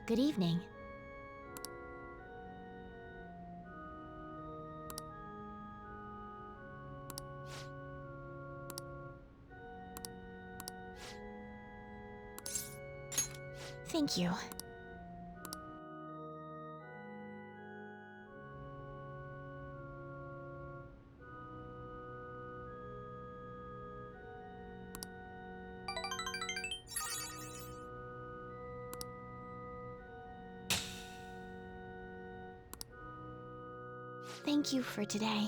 Good evening. Thank you. Thank you for today.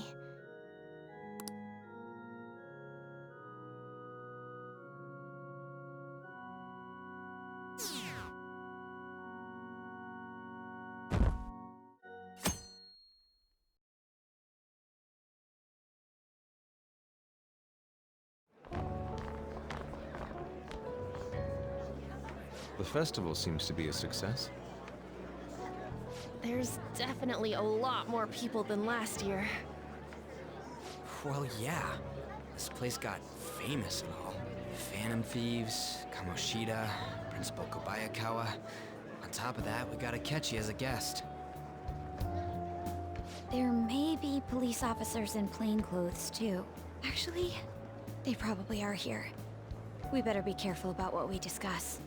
The festival seems to be a success. There's definitely a lot more people than last year. Well, yeah. This place got famous and all. Phantom Thieves, Kamoshida, Principal Kobayakawa. On top of that, we got Akechi as a guest. There may be police officers in plainclothes, too. Actually, they probably are here. We better be careful about what we discuss.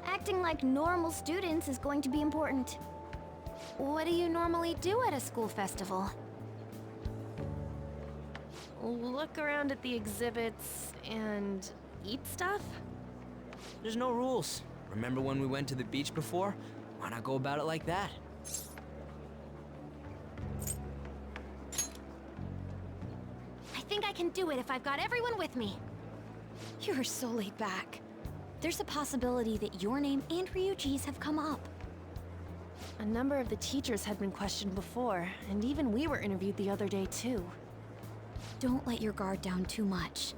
Acting like normal students is going to be important. What do you normally do at a school festival? Look around at the exhibits and eat stuff? There's no rules. Remember when we went to the beach before? Why not go about it like that? I think I can do it if I've got everyone with me. You are so laid back. There's a possibility that your name and Ryuji's have come up. A number of the teachers had been questioned before, and even we were interviewed the other day too. Don't let your guard down too much.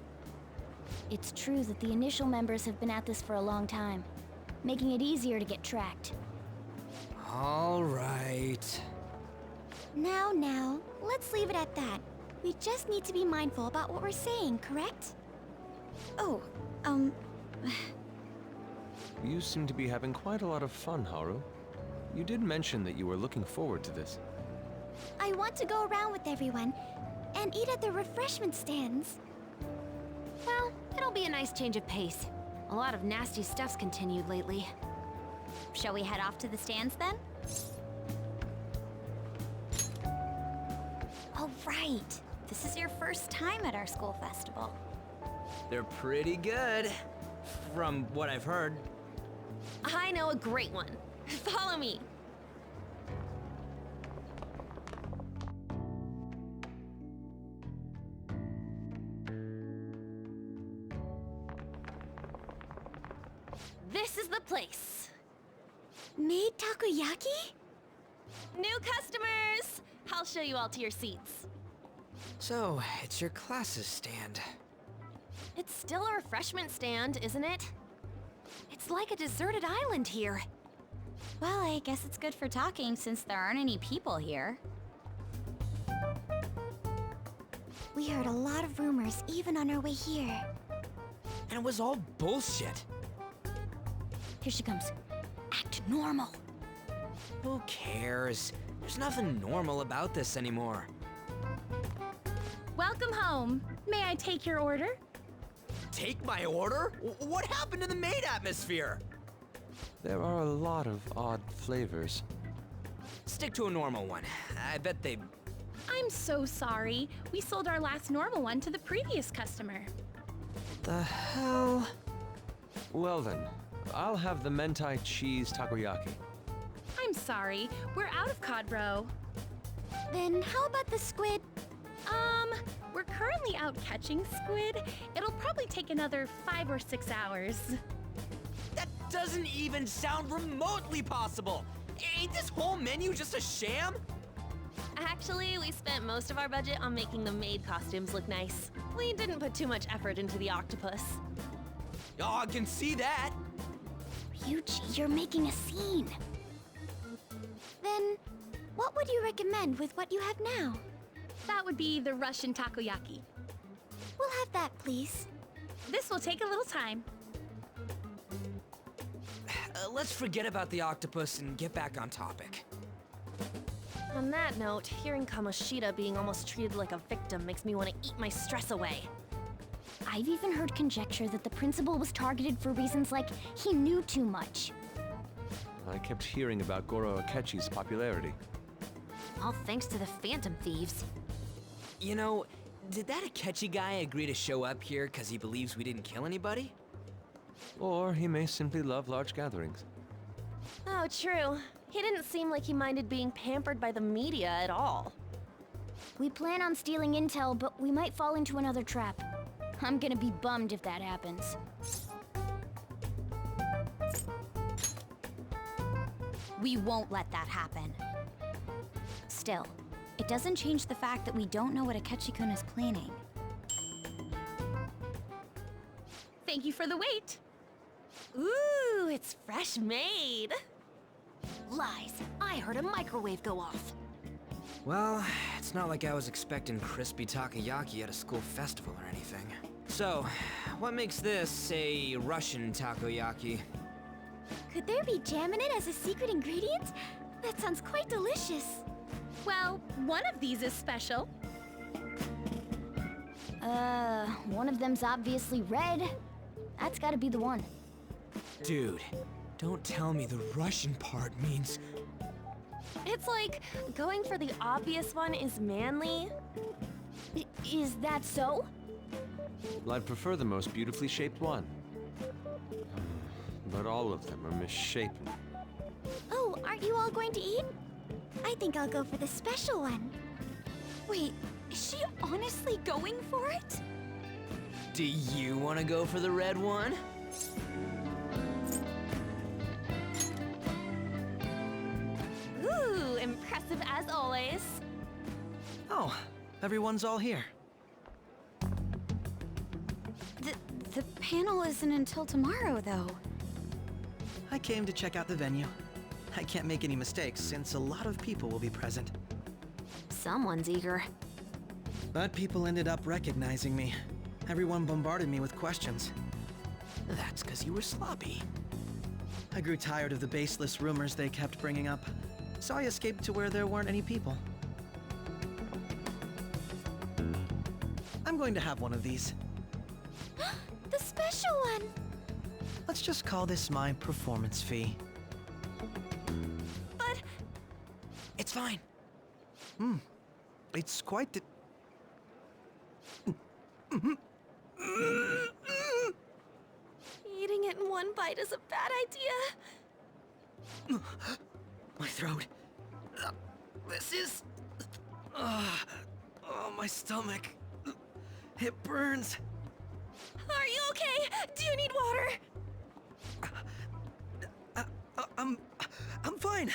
It's true that the initial members have been at this for a long time, making it easier to get tracked. All right. Now, let's leave it at that. We just need to be mindful about what we're saying, correct? Oh, You seem to be having quite a lot of fun, Haru. You did mention that you were looking forward to this. I want to go around with everyone and eat at the refreshment stands. Well, it'll be a nice change of pace. A lot of nasty stuff's continued lately. Shall we head off to the stands then? Oh, right. This is your first time at our school festival. They're pretty good, from what I've heard. I know a great one. Follow me. This is the place. Made takoyaki? New customers! I'll show you all to your seats. So, it's your class's stand. It's still a refreshment stand, isn't it? It's like a deserted island here. Well, I guess it's good for talking since there aren't any people here. We heard a lot of rumors even on our way here. And it was all bullshit. Here she comes. Act normal. Who cares? There's nothing normal about this anymore. Welcome home. May I take your order? Take my order? What happened to the maid atmosphere? There are a lot of odd flavors. Stick to a normal one. I bet they... I'm so sorry. We sold our last normal one to the previous customer. The hell? Well then, I'll have the mentai cheese takoyaki. I'm sorry. We're out of cod roe. Then how about the squid? We're currently out catching squid. It'll probably take another 5 or 6 hours. That doesn't even sound remotely possible. Ain't this whole menu just a sham? Actually, we spent most of our budget on making the maid costumes look nice. We didn't put too much effort into the octopus. Oh, I can see that. Ryuji, you're making a scene. Then, what would you recommend with what you have now? That would be the Russian takoyaki. We'll have that, please. This will take a little time. let's forget about the octopus and get back on topic. On that note, hearing Kamoshida being almost treated like a victim makes me want to eat my stress away. I've even heard conjecture that the principal was targeted for reasons like he knew too much. I kept hearing about Goro Akechi's popularity. All thanks to the Phantom Thieves. You know, did that Akechi guy agree to show up here because he believes we didn't kill anybody? Or he may simply love large gatherings. Oh, true. He didn't seem like he minded being pampered by the media at all. We plan on stealing intel, but we might fall into another trap. I'm gonna be bummed if that happens. We won't let that happen. Still, it doesn't change the fact that we don't know what Akechi-kun is planning. Thank you for the wait. Ooh, it's fresh made. Lies. I heard a microwave go off. Well, it's not like I was expecting crispy takoyaki at a school festival or anything. So, what makes this a Russian takoyaki? Could there be jam in it as a secret ingredient? That sounds quite delicious. Well, one of these is special. One of them's obviously red. That's gotta be the one. Dude, don't tell me the Russian part means... It's like going for the obvious one is manly. Is that so? Well, I'd prefer the most beautifully shaped one. But all of them are misshapen. Oh, aren't you all going to eat? I think I'll go for the special one. Wait, is she honestly going for it? Do you want to go for the red one? Ooh, impressive as always. Oh, everyone's all here. The panel isn't until tomorrow, though. I came to check out the venue. I can't make any mistakes since a lot of people will be present. Someone's eager. But people ended up recognizing me. Everyone bombarded me with questions. That's because you were sloppy. I grew tired of the baseless rumors they kept bringing up, so I escaped to where there weren't any people. I'm going to have one of these. The special one! Let's just call this my performance fee. But It's fine. It's quite the... eating it in one bite is a bad idea. My throat. This is... oh, my stomach. It burns. Are you okay? Do you need water? I'm fine.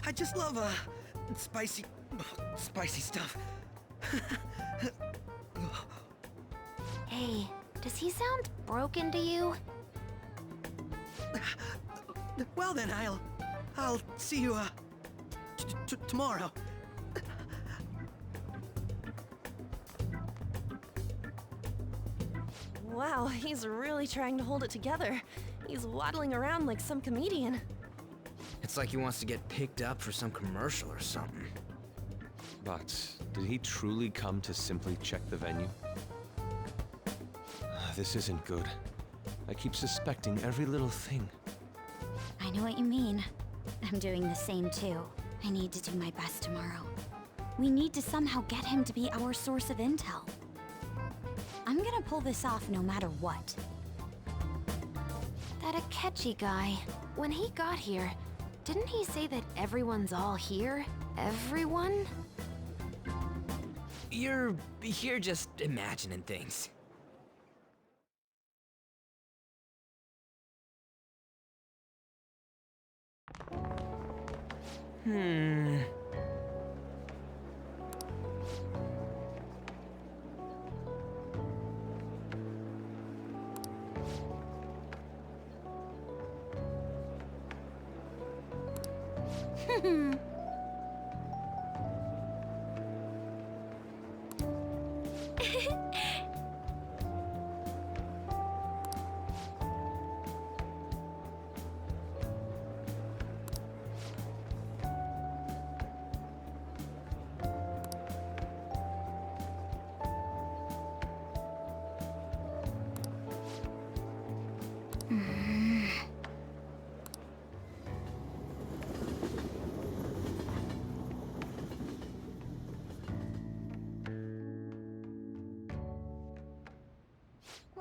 I just love spicy stuff. Hey, does he sound broken to you? Well then, I'll see you tomorrow. Wow, he's really trying to hold it together. He's waddling around like some comedian. It's like he wants to get picked up for some commercial or something. But did he truly come to simply check the venue? This isn't good. I keep suspecting every little thing. I know what you mean. I'm doing the same too. I need to do my best tomorrow. We need to somehow get him to be our source of intel. I'm gonna pull this off no matter what. That Akechi guy, when he got here, didn't he say that everyone's all here? Everyone? You're just imagining things.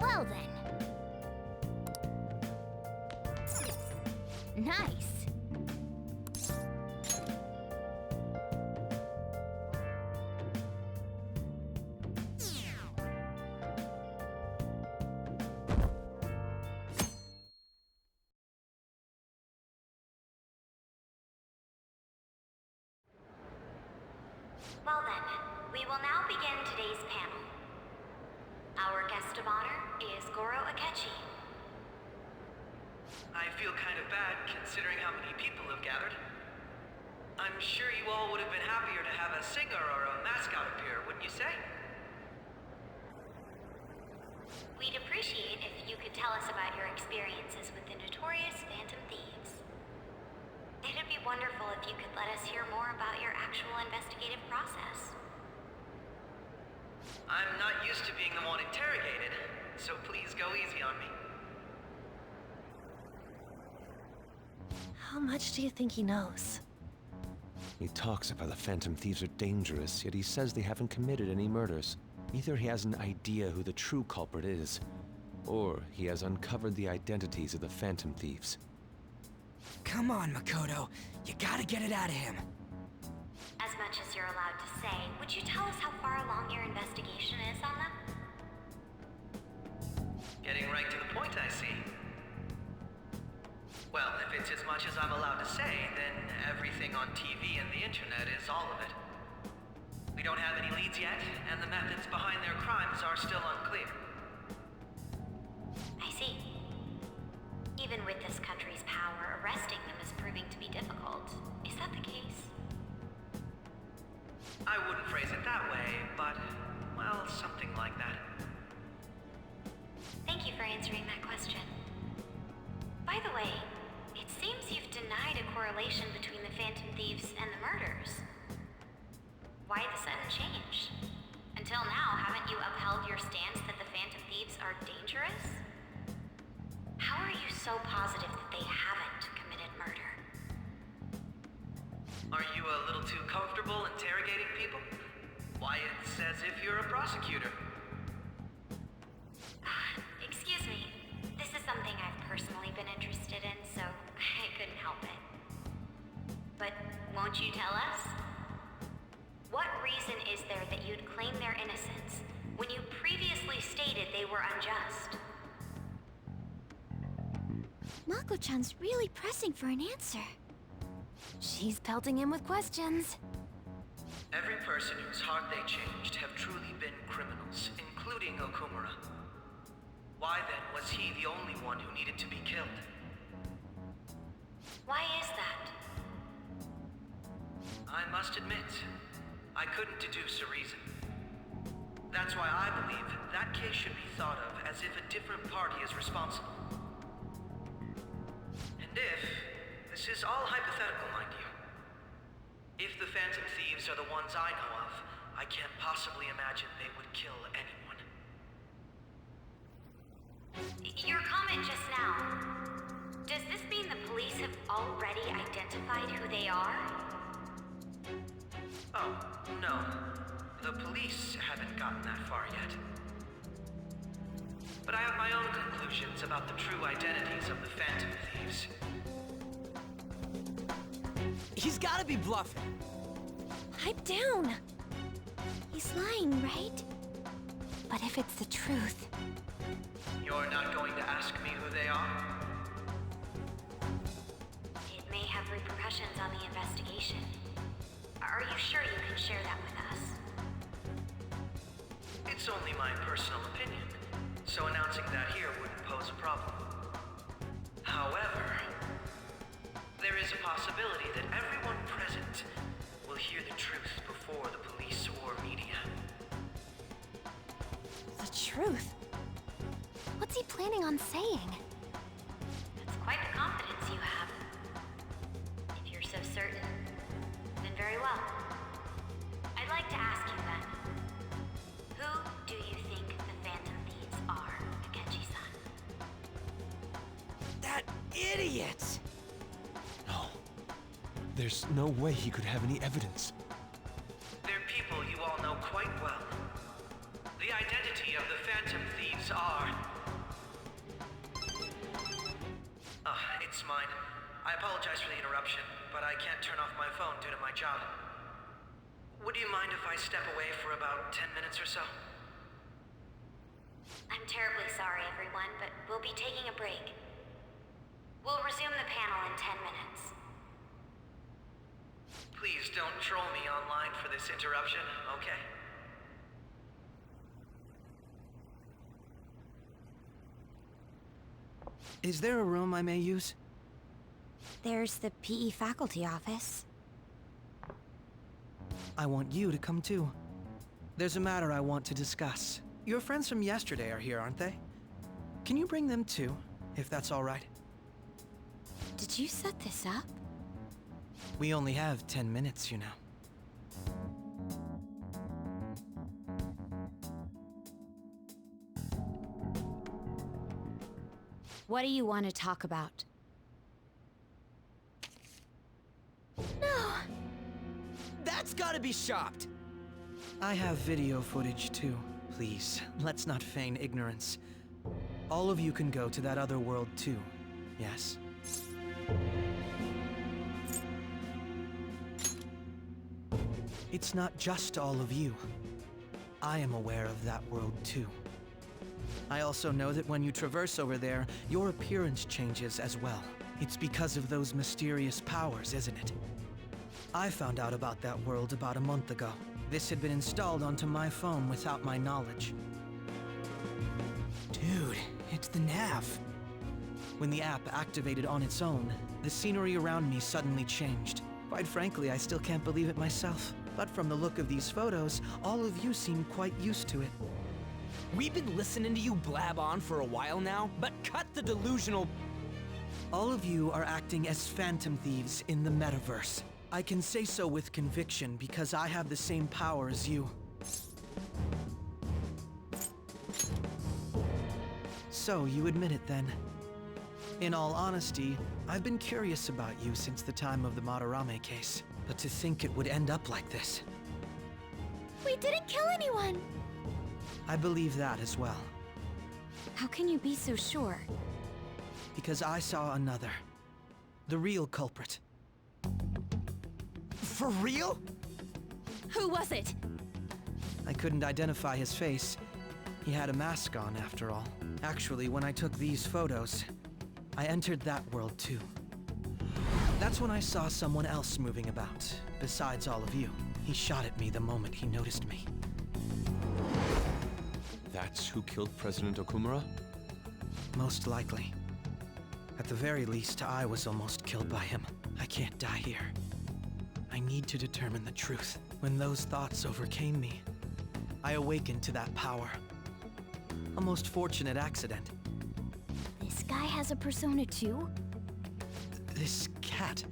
Well then. Nice. Well then, we will now begin today's panel. Our guest of honor is Goro Akechi. I feel kind of bad considering how many people have gathered. I'm sure you all would have been happier to have a singer or a mascot appear, wouldn't you say? We'd appreciate if you could tell us about your experiences with the notorious Phantom Thieves. It'd be wonderful if you could let us hear more about your actual investigative process. I'm not used to being the one interrogated, so please go easy on me. How much do you think he knows? He talks about the Phantom Thieves are dangerous, yet he says they haven't committed any murders. Either he has an idea who the true culprit is, or he has uncovered the identities of the Phantom Thieves. Come on, Makoto. You gotta get it out of him. As much as you're allowed to say, would you tell us how far along your investigation is on them? Getting right to the point, I see. Well, if it's as much as I'm allowed to say, then everything on TV and the internet is all of it. We don't have any leads yet, and the methods behind their crimes are still unclear. I see. Even with this country's power, arresting them is proving to be difficult. Is that the case? I wouldn't phrase it that way, but, well, something like that. Thank you for answering that question. By the way, it seems you've denied a correlation between the Phantom Thieves and the murders. Why the sudden change? Until now, haven't you upheld your stance that the Phantom Thieves are dangerous? How are you so positive that they haven't committed murder? Are you a little too comfortable interrogating people? Why, it's as if you're a prosecutor. Excuse me. This is something I've personally been interested in, so I couldn't help it. But won't you tell us? What reason is there that you'd claim their innocence when you previously stated they were unjust? Mako-chan's really pressing for an answer. She's pelting him with questions. Every person whose heart they changed have truly been criminals, including Okumura. Why then was he the only one who needed to be killed? Why is that? I must admit, I couldn't deduce a reason. That's why I believe that case should be thought of as if a different party is responsible. And if, this is all hypothetical, mind you, if the Phantom Thieves are the ones I know of, I can't possibly imagine they would kill anyone. Your comment just now, does this mean the police have already identified who they are? Oh, no. The police haven't gotten that far yet. But I have my own conclusions about the true identities of the Phantom Thieves. He's gotta be bluffing. Pipe down. He's lying, right? But if it's the truth... You're not going to ask me who they are? It may have repercussions on the investigation. Are you sure you can share that with us? It's only my personal opinion, so announcing that here wouldn't pose a problem. However, there is a possibility that everyone present will hear the truth before the police or media. The truth? What's he planning on saying? That's quite the confidence you have. If you're so certain, then very well. I'd like to ask you then, who do you think the Phantom Thieves are, Akechi-san? That idiot! No. There's no way he could have any evidence. They're people you all know quite well. The identity of the Phantom Thieves are apologize for the interruption, but I can't turn off my phone due to my job. Would you mind if I step away for about 10 minutes or so? I'm terribly sorry, everyone, but we'll be taking a break. We'll resume the panel in 10 minutes. Please don't troll me online for this interruption, okay? Is there a room I may use? There's the PE faculty office. I want you to come too. There's a matter I want to discuss. Your friends from yesterday are here, aren't they? Can you bring them too, if that's all right? Did you set this up? We only have 10 minutes, you know. What do you want to talk about? That's gotta be shopped! I have video footage too. Please, let's not feign ignorance. All of you can go to that other world too, yes? It's not just all of you. I am aware of that world too. I also know that when you traverse over there, your appearance changes as well. It's because of those mysterious powers, isn't it? I found out about that world about a month ago. This had been installed onto my phone without my knowledge. Dude, it's the nav. When the app activated on its own, the scenery around me suddenly changed. Quite frankly, I still can't believe it myself. But from the look of these photos, all of you seem quite used to it. We've been listening to you blab on for a while now, but cut the delusional... All of you are acting as phantom thieves in the metaverse. I can say so with conviction because I have the same power as you. So, you admit it then. In all honesty, I've been curious about you since the time of the Madarame case. But to think it would end up like this. We didn't kill anyone! I believe that as well. How can you be so sure? Because I saw another. The real culprit. For real? Who was it? I couldn't identify his face. He had a mask on, after all. Actually, when I took these photos, I entered that world too. That's when I saw someone else moving about, besides all of you. He shot at me the moment he noticed me. That's who killed President Okumura? Most likely. At the very least, I was almost killed by him. I can't die here. I need to determine the truth. When those thoughts overcame me, I awakened to that power. A most fortunate accident. This guy has a persona too? This cat.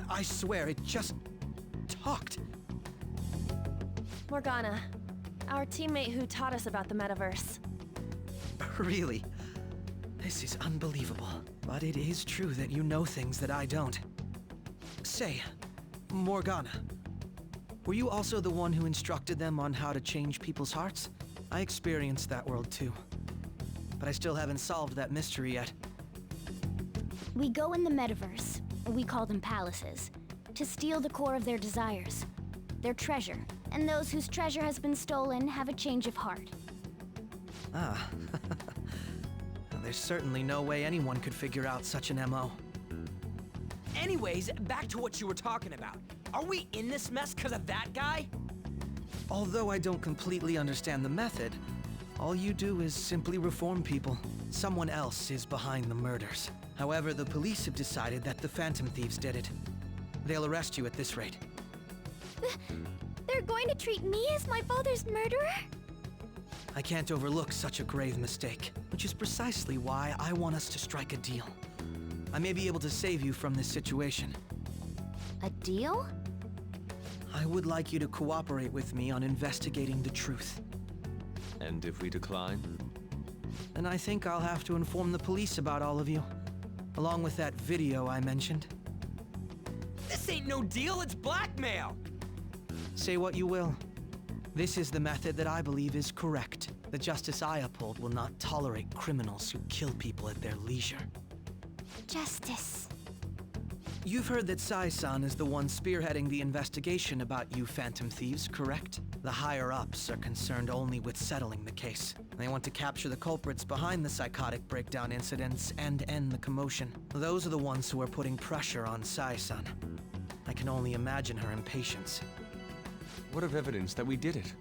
I swear, it just talked. Morgana, our teammate who taught us about the metaverse. Really? This is unbelievable. But it is true that you know things that I don't. Say, Morgana, were you also the one who instructed them on how to change people's hearts? I experienced that world too. But I still haven't solved that mystery yet. We go in the metaverse, or we call them palaces, to steal the core of their desires, their treasure. And those whose treasure has been stolen have a change of heart. Ah. Well, there's certainly no way anyone could figure out such an MO. Anyways, back to what you were talking about. Are we in this mess because of that guy? Although I don't completely understand the method, all you do is simply reform people. Someone else is behind the murders. However, the police have decided that the Phantom Thieves did it. They'll arrest you at this rate. They're going to treat me as my father's murderer? I can't overlook such a grave mistake, which is precisely why I want us to strike a deal. I may be able to save you from this situation. A deal? I would like you to cooperate with me on investigating the truth. And if we decline? Then I think I'll have to inform the police about all of you, along with that video I mentioned. This ain't no deal, it's blackmail! Say what you will. This is the method that I believe is correct. The justice I uphold will not tolerate criminals who kill people at their leisure. Justice. You've heard that Sai-san is the one spearheading the investigation about you Phantom Thieves, correct? The higher-ups are concerned only with settling the case. They want to capture the culprits behind the psychotic breakdown incidents and end the commotion. Those are the ones who are putting pressure on Sai-san. I can only imagine her impatience. What of evidence that we did it?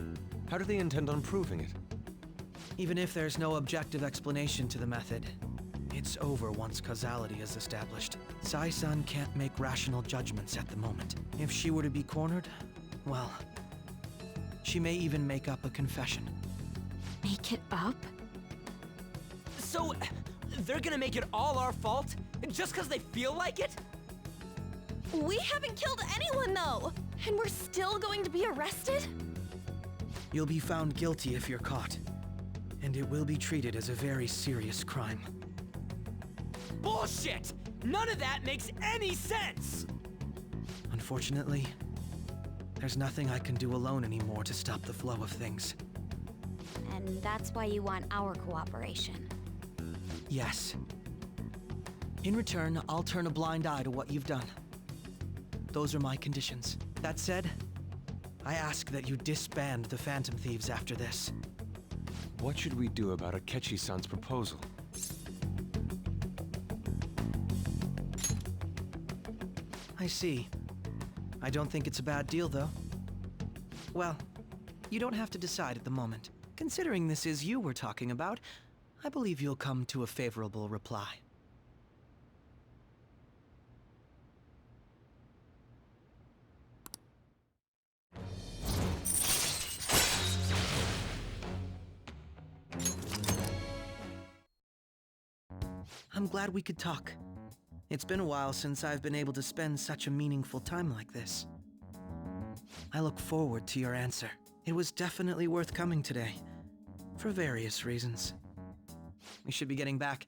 How do they intend on proving it? Even if there's no objective explanation to the method, it's over once causality is established. Sai-san can't make rational judgments at the moment. If she were to be cornered, well, she may even make up a confession. Make it up? So, they're gonna make it all our fault? Just because they feel like it? We haven't killed anyone, though! And we're still going to be arrested? You'll be found guilty if you're caught, and it will be treated as a very serious crime. Bullshit! None of that makes any sense! Unfortunately, there's nothing I can do alone anymore to stop the flow of things. And that's why you want our cooperation. Yes. In return, I'll turn a blind eye to what you've done. Those are my conditions. That said, I ask that you disband the Phantom Thieves after this. What should we do about Akechi-san's proposal? I see. I don't think it's a bad deal, though. Well, you don't have to decide at the moment. Considering this is you we're talking about, I believe you'll come to a favorable reply. I'm glad we could talk. It's been a while since I've been able to spend such a meaningful time like this. I look forward to your answer. It was definitely worth coming today, for various reasons. We should be getting back.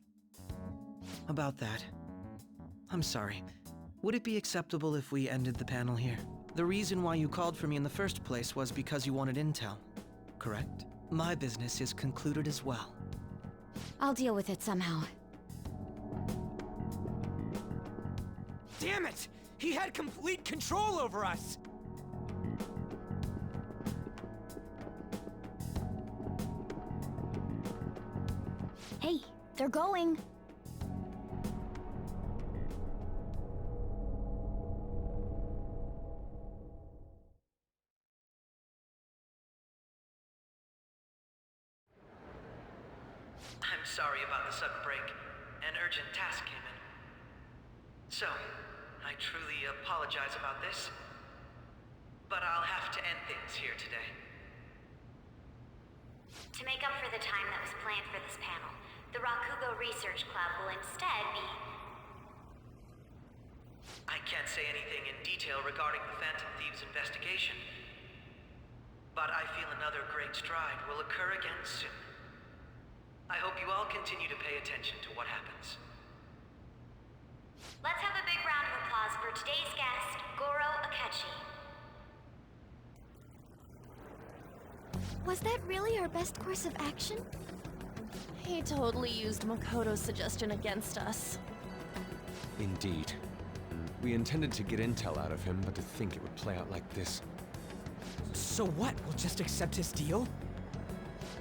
About that, I'm sorry. Would it be acceptable if we ended the panel here? The reason why you called for me in the first place was because you wanted intel, correct? My business is concluded as well. I'll deal with it somehow. Damn it! He had complete control over us! Hey, they're going. I'm sorry about the sudden break. An urgent task came in. So, I truly apologize about this, but I'll have to end things here today. To make up for the time that was planned for this panel, the Rakugo Research Club will instead be... I can't say anything in detail regarding the Phantom Thieves investigation, but I feel another great stride will occur again soon. I hope you all continue to pay attention to what happens. Let's have a big round of applause for today's guest, Goro Akechi. Was that really our best course of action? He totally used Makoto's suggestion against us. Indeed. We intended to get intel out of him, but to think it would play out like this. So what? We'll just accept his deal?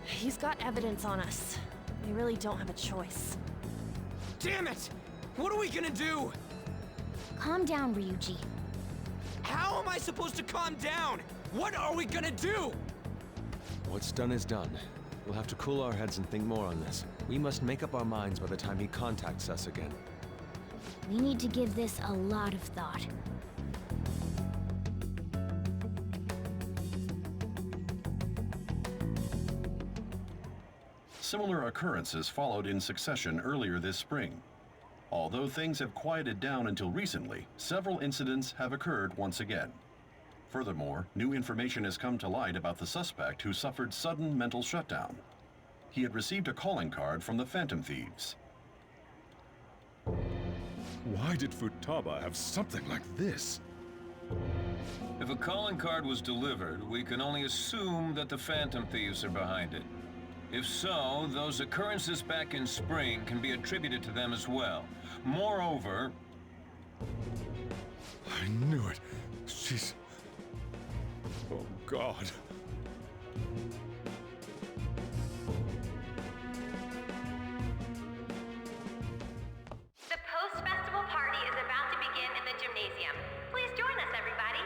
He's got evidence on us. We really don't have a choice. Damn it! What are we gonna do? Calm down, Ryuji. How am I supposed to calm down? What are we gonna do? What's done is done. We'll have to cool our heads and think more on this. We must make up our minds by the time he contacts us again. We need to give this a lot of thought. Similar occurrences followed in succession earlier this spring. Although things have quieted down until recently, several incidents have occurred once again. Furthermore, new information has come to light about the suspect who suffered sudden mental shutdown. He had received a calling card from the Phantom Thieves. Why did Futaba have something like this? If a calling card was delivered, we can only assume that the Phantom Thieves are behind it. If so, those occurrences back in spring can be attributed to them as well. Moreover... I knew it. She's... Oh, God. The post-festival party is about to begin in the gymnasium. Please join us, everybody.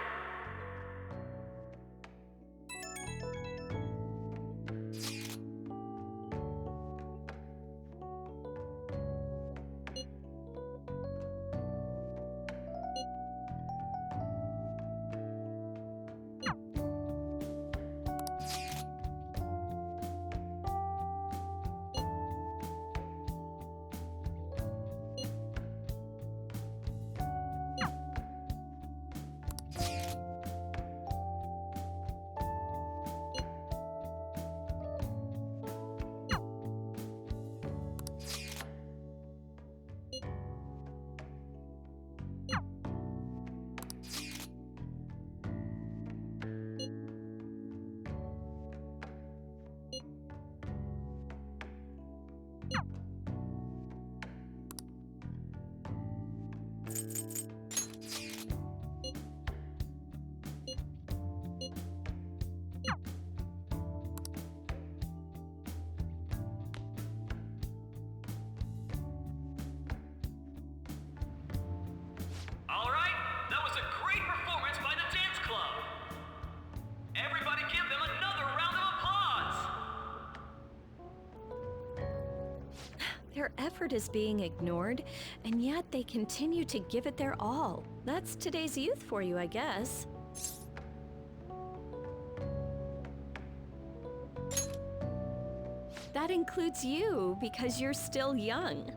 All right, that was a great performance by the dance club. Everybody give them another round of applause. Their effort is being ignored, and yet they continue to give it their all. That's today's youth for you, I guess. That includes you, because you're still young.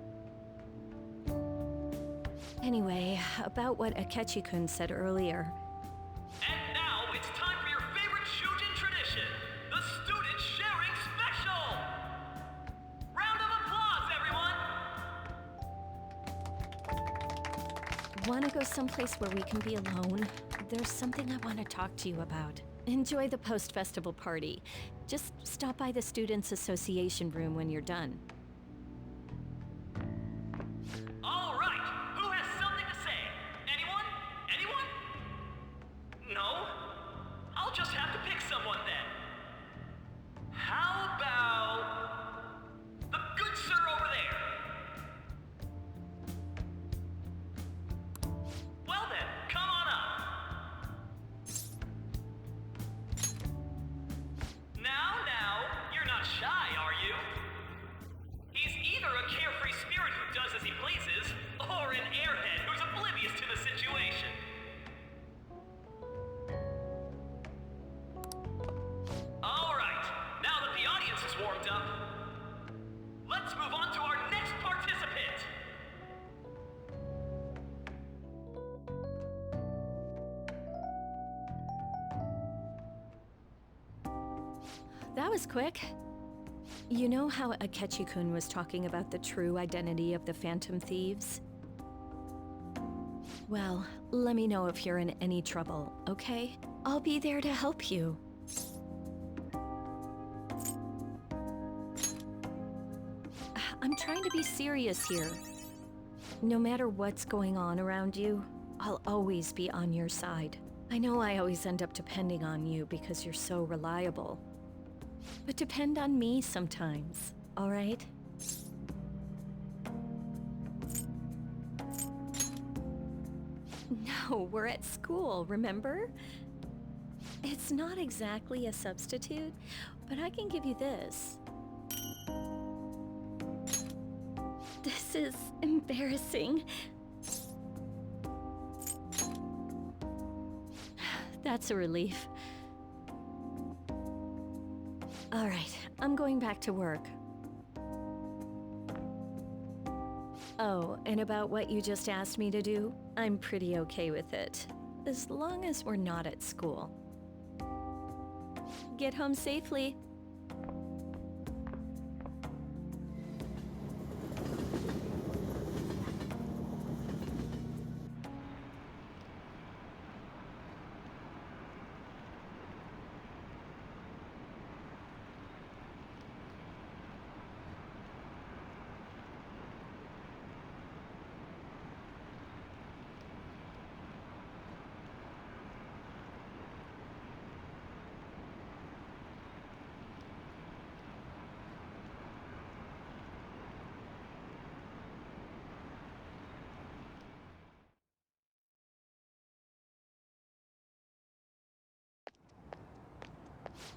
Anyway, about what Akechi-kun said earlier. And now it's time for your favorite Shujin tradition, the Student Sharing Special! Round of applause, everyone! Wanna go someplace where we can be alone? There's something I want to talk to you about. Enjoy the post-festival party. Just stop by the Students' Association room when you're done. All right, who has something to say? Anyone? Anyone? No? I'll just have to pick someone then. How about the good sir over there? Well then, come on up. Now, you're not shy, are you? He's either a carefree spirit who does as he pleases, or an airhead who's oblivious to the situation. All right, now that the audience is warmed up, let's move on to our next participant. That was quick. You know how Akechi-kun was talking about the true identity of the Phantom Thieves? Well, let me know if you're in any trouble, okay? I'll be there to help you. I'm trying to be serious here. No matter what's going on around you, I'll always be on your side. I know I always end up depending on you because you're so reliable. But depend on me sometimes, all right? No, we're at school, remember? It's not exactly a substitute, but I can give you this. This is embarrassing. That's a relief. All right, I'm going back to work. Oh, and about what you just asked me to do, I'm pretty okay with it, as long as we're not at school. Get home safely.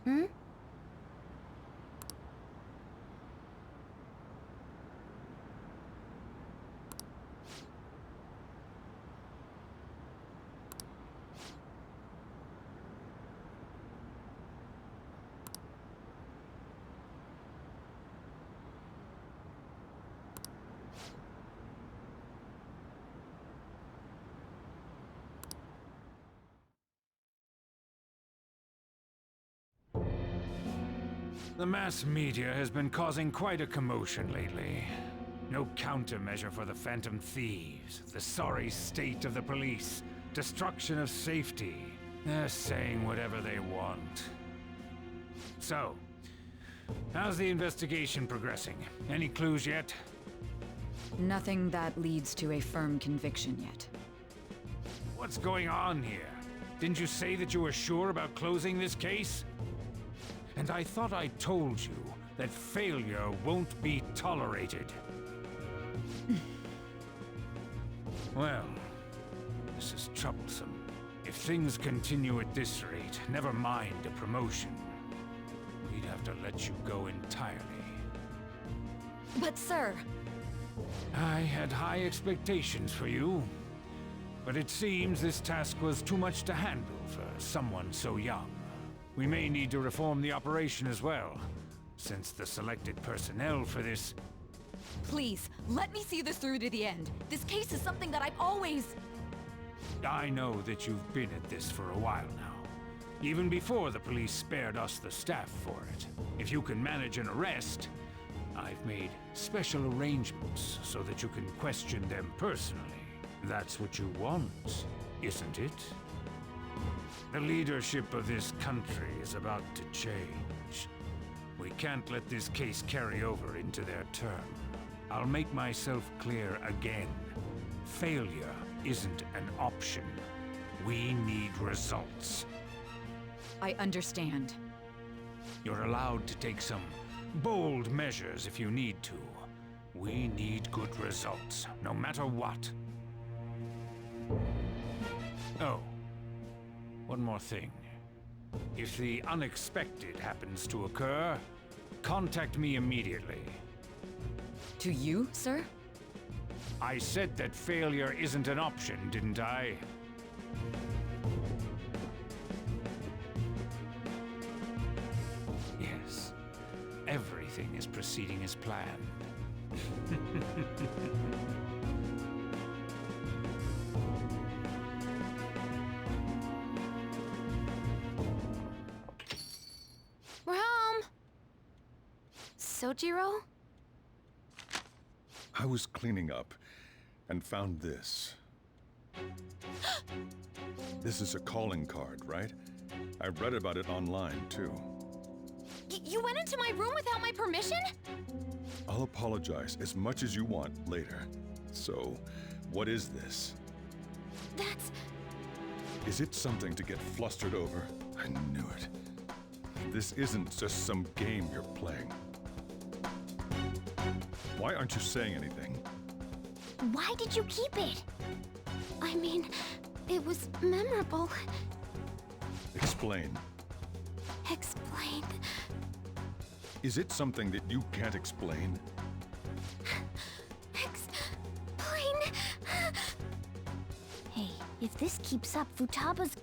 Hmm? The mass media has been causing quite a commotion lately. No countermeasure for the Phantom Thieves, the sorry state of the police, destruction of safety. They're saying whatever they want. So, how's the investigation progressing? Any clues yet? Nothing that leads to a firm conviction yet. What's going on here? Didn't you say that you were sure about closing this case? And I thought I told you that failure won't be tolerated. Well, this is troublesome. If things continue at this rate, never mind a promotion. We'd have to let you go entirely. But sir... I had high expectations for you. But it seems this task was too much to handle for someone so young. We may need to reform the operation as well, since the selected personnel for this... Please, let me see this through to the end. This case is something that I've always... I know that you've been at this for a while now. Even before the police spared us the staff for it. If you can manage an arrest, I've made special arrangements so that you can question them personally. That's what you want, isn't it? The leadership of this country is about to change. We can't let this case carry over into their term. I'll make myself clear again. Failure isn't an option. We need results. I understand. You're allowed to take some bold measures if you need to. We need good results, no matter what. Oh. One more thing. If the unexpected happens to occur, contact me immediately. To you, sir? I said that failure isn't an option, didn't I? Yes. Everything is proceeding as planned. We're home! Sojiro? I was cleaning up and found this. This is a calling card, right? I read about it online, too. You went into my room without my permission? I'll apologize as much as you want later. So, what is this? That's... Is it something to get flustered over? I knew it. This isn't just some game you're playing. Why aren't you saying anything? Why did you keep it? I mean, it was memorable. Explain. Explain. Is it something that you can't explain? Explain. Hey, if this keeps up, Futaba's...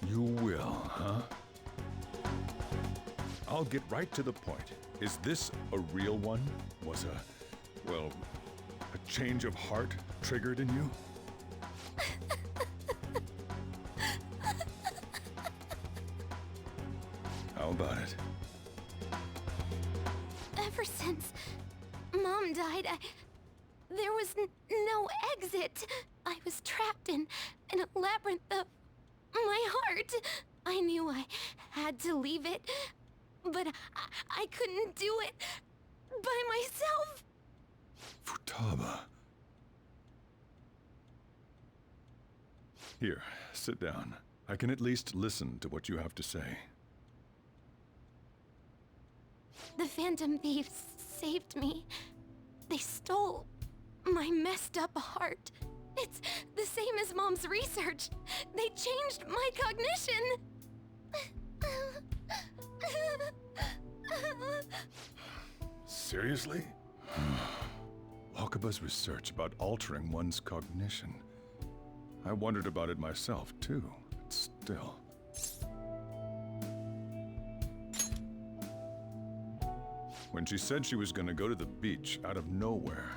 You will, huh? I'll get right to the point. Is this a real one? Was well, a change of heart triggered in you? How about it? Ever since Mom died, there was no exit. I was trapped in a labyrinth of my heart. I knew I had to leave it, but I couldn't do it by myself. Futaba. Here, sit down. I can at least listen to what you have to say. The Phantom Thieves saved me. They stole my messed up heart It's the same as Mom's research. They changed my cognition. Seriously? Wakaba's research about altering one's cognition. I wondered about it myself, too, but still. When she said she was gonna go to the beach out of nowhere,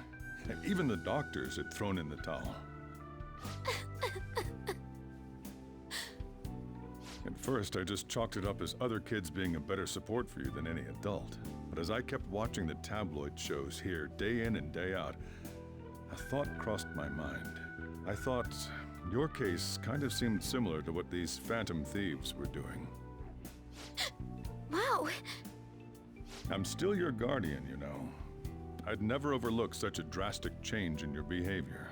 even the doctors had thrown in the towel. At first, I just chalked it up as other kids being a better support for you than any adult. But as I kept watching the tabloid shows here, day in and day out, a thought crossed my mind. I thought your case kind of seemed similar to what these Phantom Thieves were doing. Wow. I'm still your guardian, you know. I'd never overlook such a drastic change in your behavior.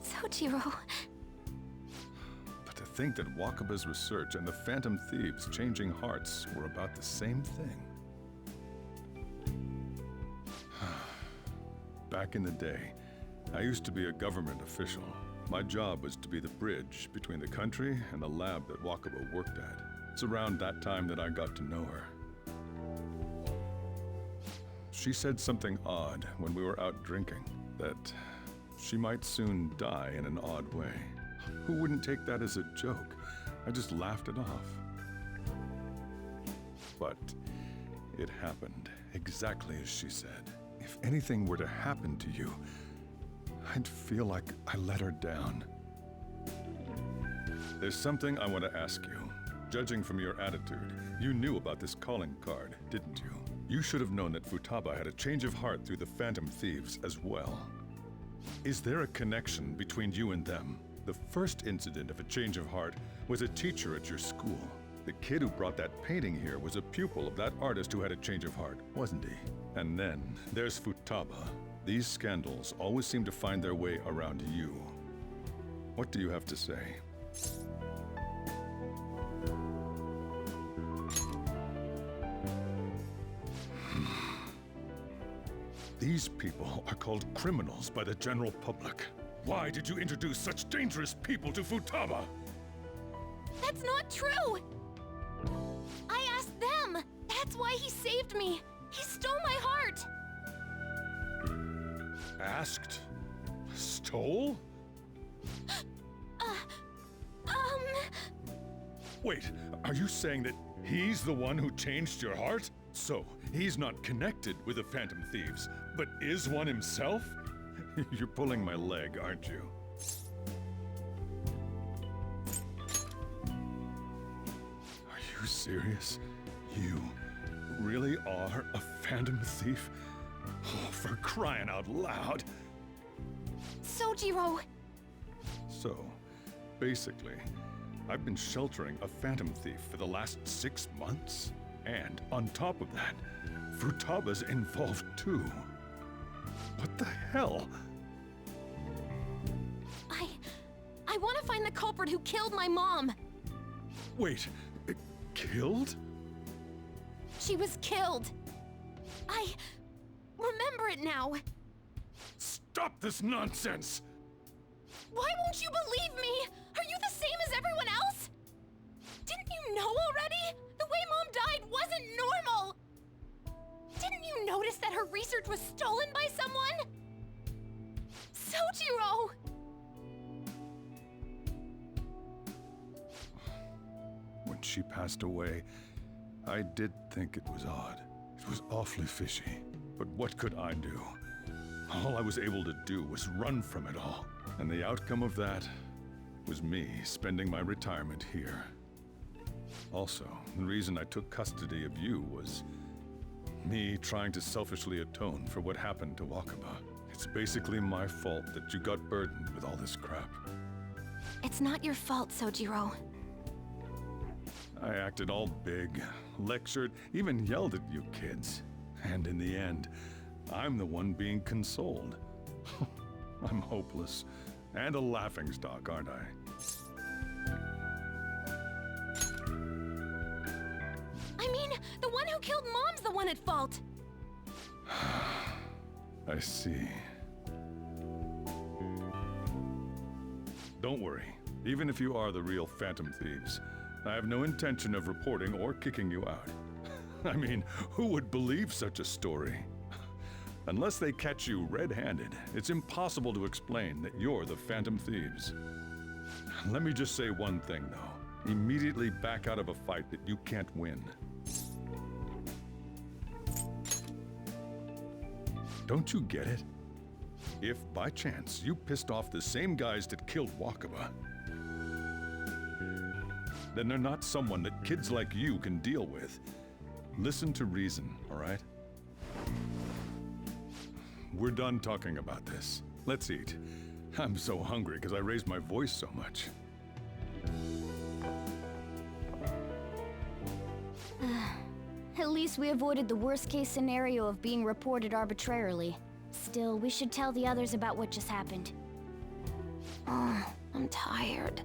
Sojiro. But to think that Wakaba's research and the Phantom Thieves changing hearts were about the same thing. Back in the day, I used to be a government official. My job was to be the bridge between the country and the lab that Wakaba worked at. It's around that time that I got to know her. She said something odd when we were out drinking, that she might soon die in an odd way. Who wouldn't take that as a joke? I just laughed it off. But it happened exactly as she said. If anything were to happen to you, I'd feel like I let her down. There's something I want to ask you. Judging from your attitude, you knew about this calling card, didn't you? You should have known that Futaba had a change of heart through the Phantom Thieves as well. Is there a connection between you and them? The first incident of a change of heart was a teacher at your school. The kid who brought that painting here was a pupil of that artist who had a change of heart, wasn't he? And then there's Futaba. These scandals always seem to find their way around you. What do you have to say? These people are called criminals by the general public. Why did you introduce such dangerous people to Futaba? That's not true! I asked them! That's why he saved me! He stole my heart! Asked? Stole? Wait, are you saying that he's the one who changed your heart? So, he's not connected with the Phantom Thieves, but is one himself? You're pulling my leg, aren't you? Are you serious? You really are a Phantom Thief? Oh, for crying out loud! Sojiro! So, basically, I've been sheltering a Phantom Thief for the last 6 months. And on top of that, Futaba's involved too. What the hell? I want to find the culprit who killed my mom! Wait, killed? She was killed! I remember it now! Stop this nonsense! Why won't you believe me? Are you the same as everyone else? Didn't you know already? The way Mom died wasn't normal! Didn't you notice that her research was stolen by someone? Sojiro! When she passed away, I did think it was odd. It was awfully fishy. But what could I do? All I was able to do was run from it all. And the outcome of that was me spending my retirement here. Also, the reason I took custody of you was me trying to selfishly atone for what happened to Wakaba. It's basically my fault that you got burdened with all this crap. It's not your fault, Sojiro. I acted all big, lectured, even yelled at you kids. And in the end, I'm the one being consoled. I'm hopeless. And a laughingstock, aren't I? I mean, the one who killed Mom's the one at fault! I see. Don't worry. Even if you are the real Phantom Thieves, I have no intention of reporting or kicking you out. I mean, who would believe such a story? Unless they catch you red-handed, it's impossible to explain that you're the Phantom Thieves. Let me just say one thing, though. Immediately back out of a fight that you can't win. Don't you get it? If, by chance, you pissed off the same guys that killed Wakaba, then they're not someone that kids like you can deal with. Listen to reason, all right? We're done talking about this. Let's eat. I'm so hungry because I raised my voice so much. At least we avoided the worst-case scenario of being reported arbitrarily. Still, we should tell the others about what just happened. Oh, I'm tired.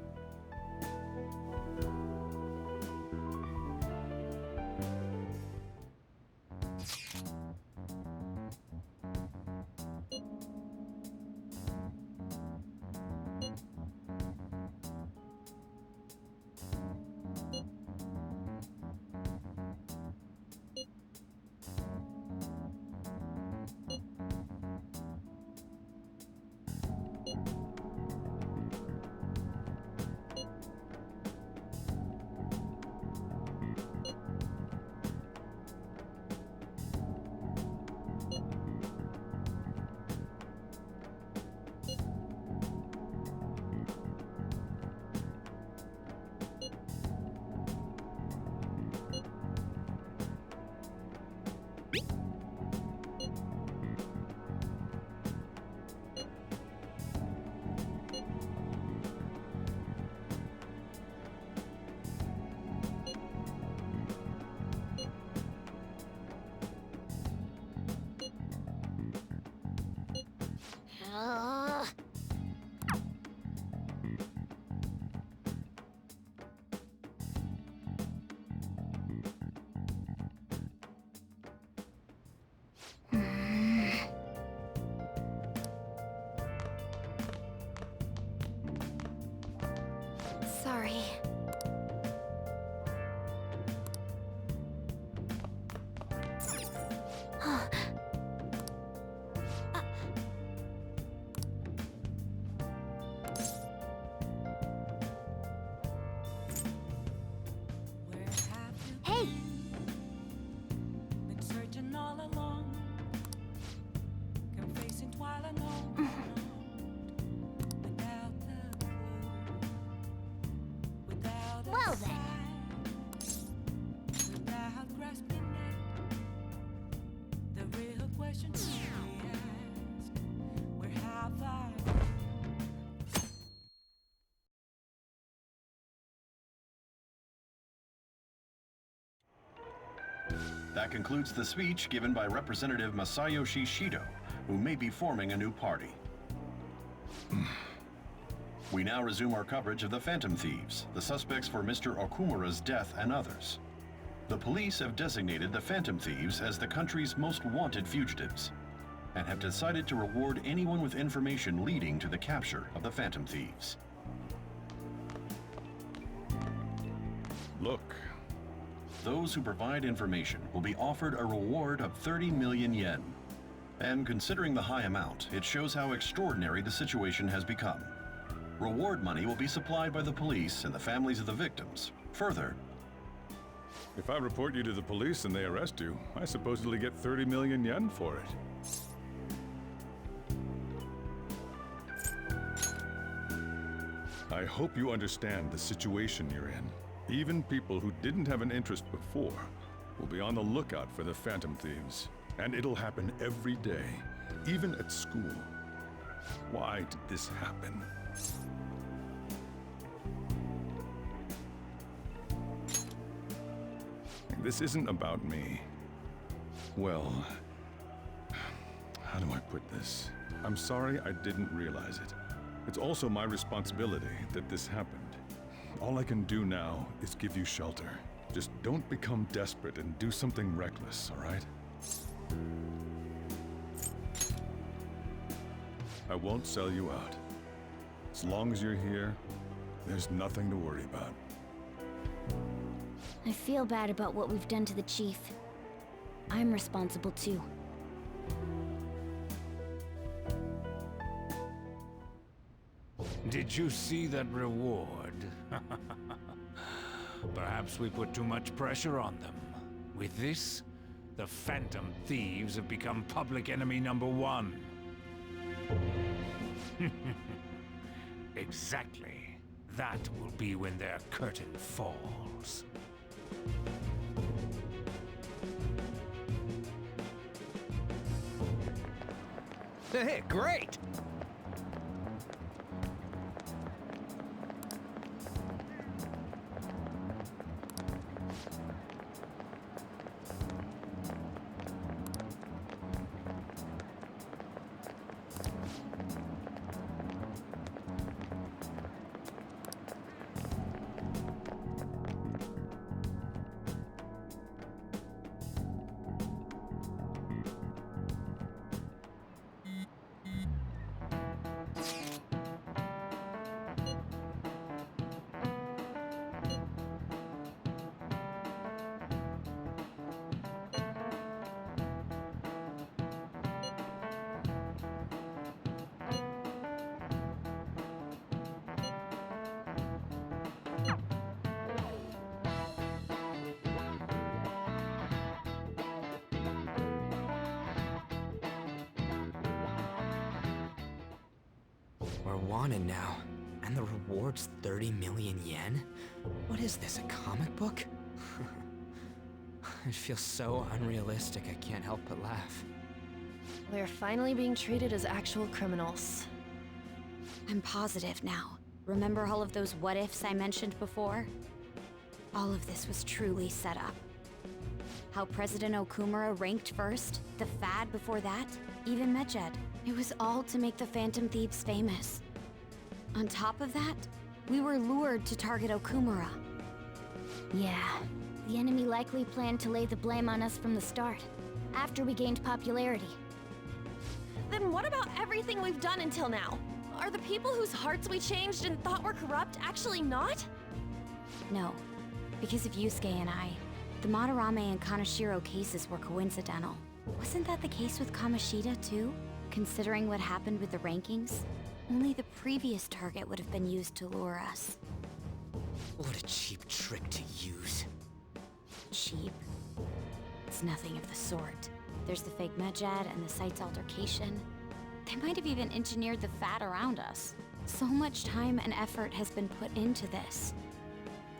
Sorry. Hey! Been searching all along, confessing while I know. Well then. Without grasping it, the real question to be asked, where have I? That concludes the speech given by Representative Masayoshi Shido, who may be forming a new party. We now resume our coverage of the Phantom Thieves, the suspects for Mr. Okumura's death and others. The police have designated the Phantom Thieves as the country's most wanted fugitives, and have decided to reward anyone with information leading to the capture of the Phantom Thieves. Look. Those who provide information will be offered a reward of 30 million yen. And considering the high amount, it shows how extraordinary the situation has become. Reward money will be supplied by the police and the families of the victims. Further, if I report you to the police and they arrest you, I supposedly get 30 million yen for it. I hope you understand the situation you're in. Even people who didn't have an interest before will be on the lookout for the Phantom Thieves. And it'll happen every day, even at school. Why did this happen? This isn't about me. Well, how do I put this? I'm sorry I didn't realize it. It's also my responsibility that this happened. All I can do now is give you shelter. Just don't become desperate and do something reckless, all right? I won't sell you out. As long as you're here, there's nothing to worry about. I feel bad about what we've done to the chief. I'm responsible too. Did you see that reward? Perhaps we put too much pressure on them. With this, the Phantom Thieves have become public enemy #1. Exactly. That will be when their curtain falls. Hey, great! We're wanted now, and the reward's 30 million yen? What is this, a comic book? It feels so unrealistic, I can't help but laugh. We're finally being treated as actual criminals. I'm positive now. Remember all of those what-ifs I mentioned before? All of this was truly set up. How President Okumura ranked first, the Fad before that, even Medjed. It was all to make the Phantom Thieves famous. On top of that, we were lured to target Okumura. Yeah, the enemy likely planned to lay the blame on us from the start, after we gained popularity. Then what about everything we've done until now? Are the people whose hearts we changed and thought were corrupt actually not? No, because of Yusuke and I, the Madarame and Kaneshiro cases were coincidental. Wasn't that the case with Kamoshida too? Considering what happened with the rankings, only the previous target would have been used to lure us. What a cheap trick to use. Cheap? It's nothing of the sort. There's the fake Medjed and the site's altercation. They might have even engineered the Fad around us. So much time and effort has been put into this.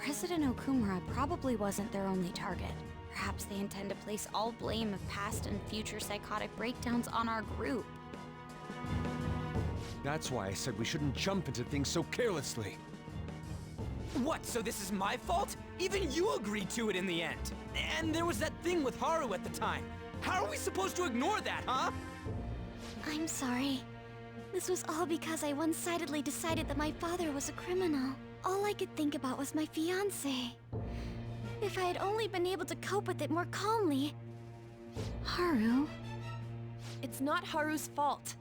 President Okumura probably wasn't their only target. Perhaps they intend to place all blame of past and future psychotic breakdowns on our group. That's why I said we shouldn't jump into things so carelessly. What, so this is my fault? Even you agreed to it in the end. And there was that thing with Haru at the time. How are we supposed to ignore that, huh? I'm sorry. This was all because I one-sidedly decided that my father was a criminal. All I could think about was my fiancé. If I had only been able to cope with it more calmly... Haru? It's not Haru's fault.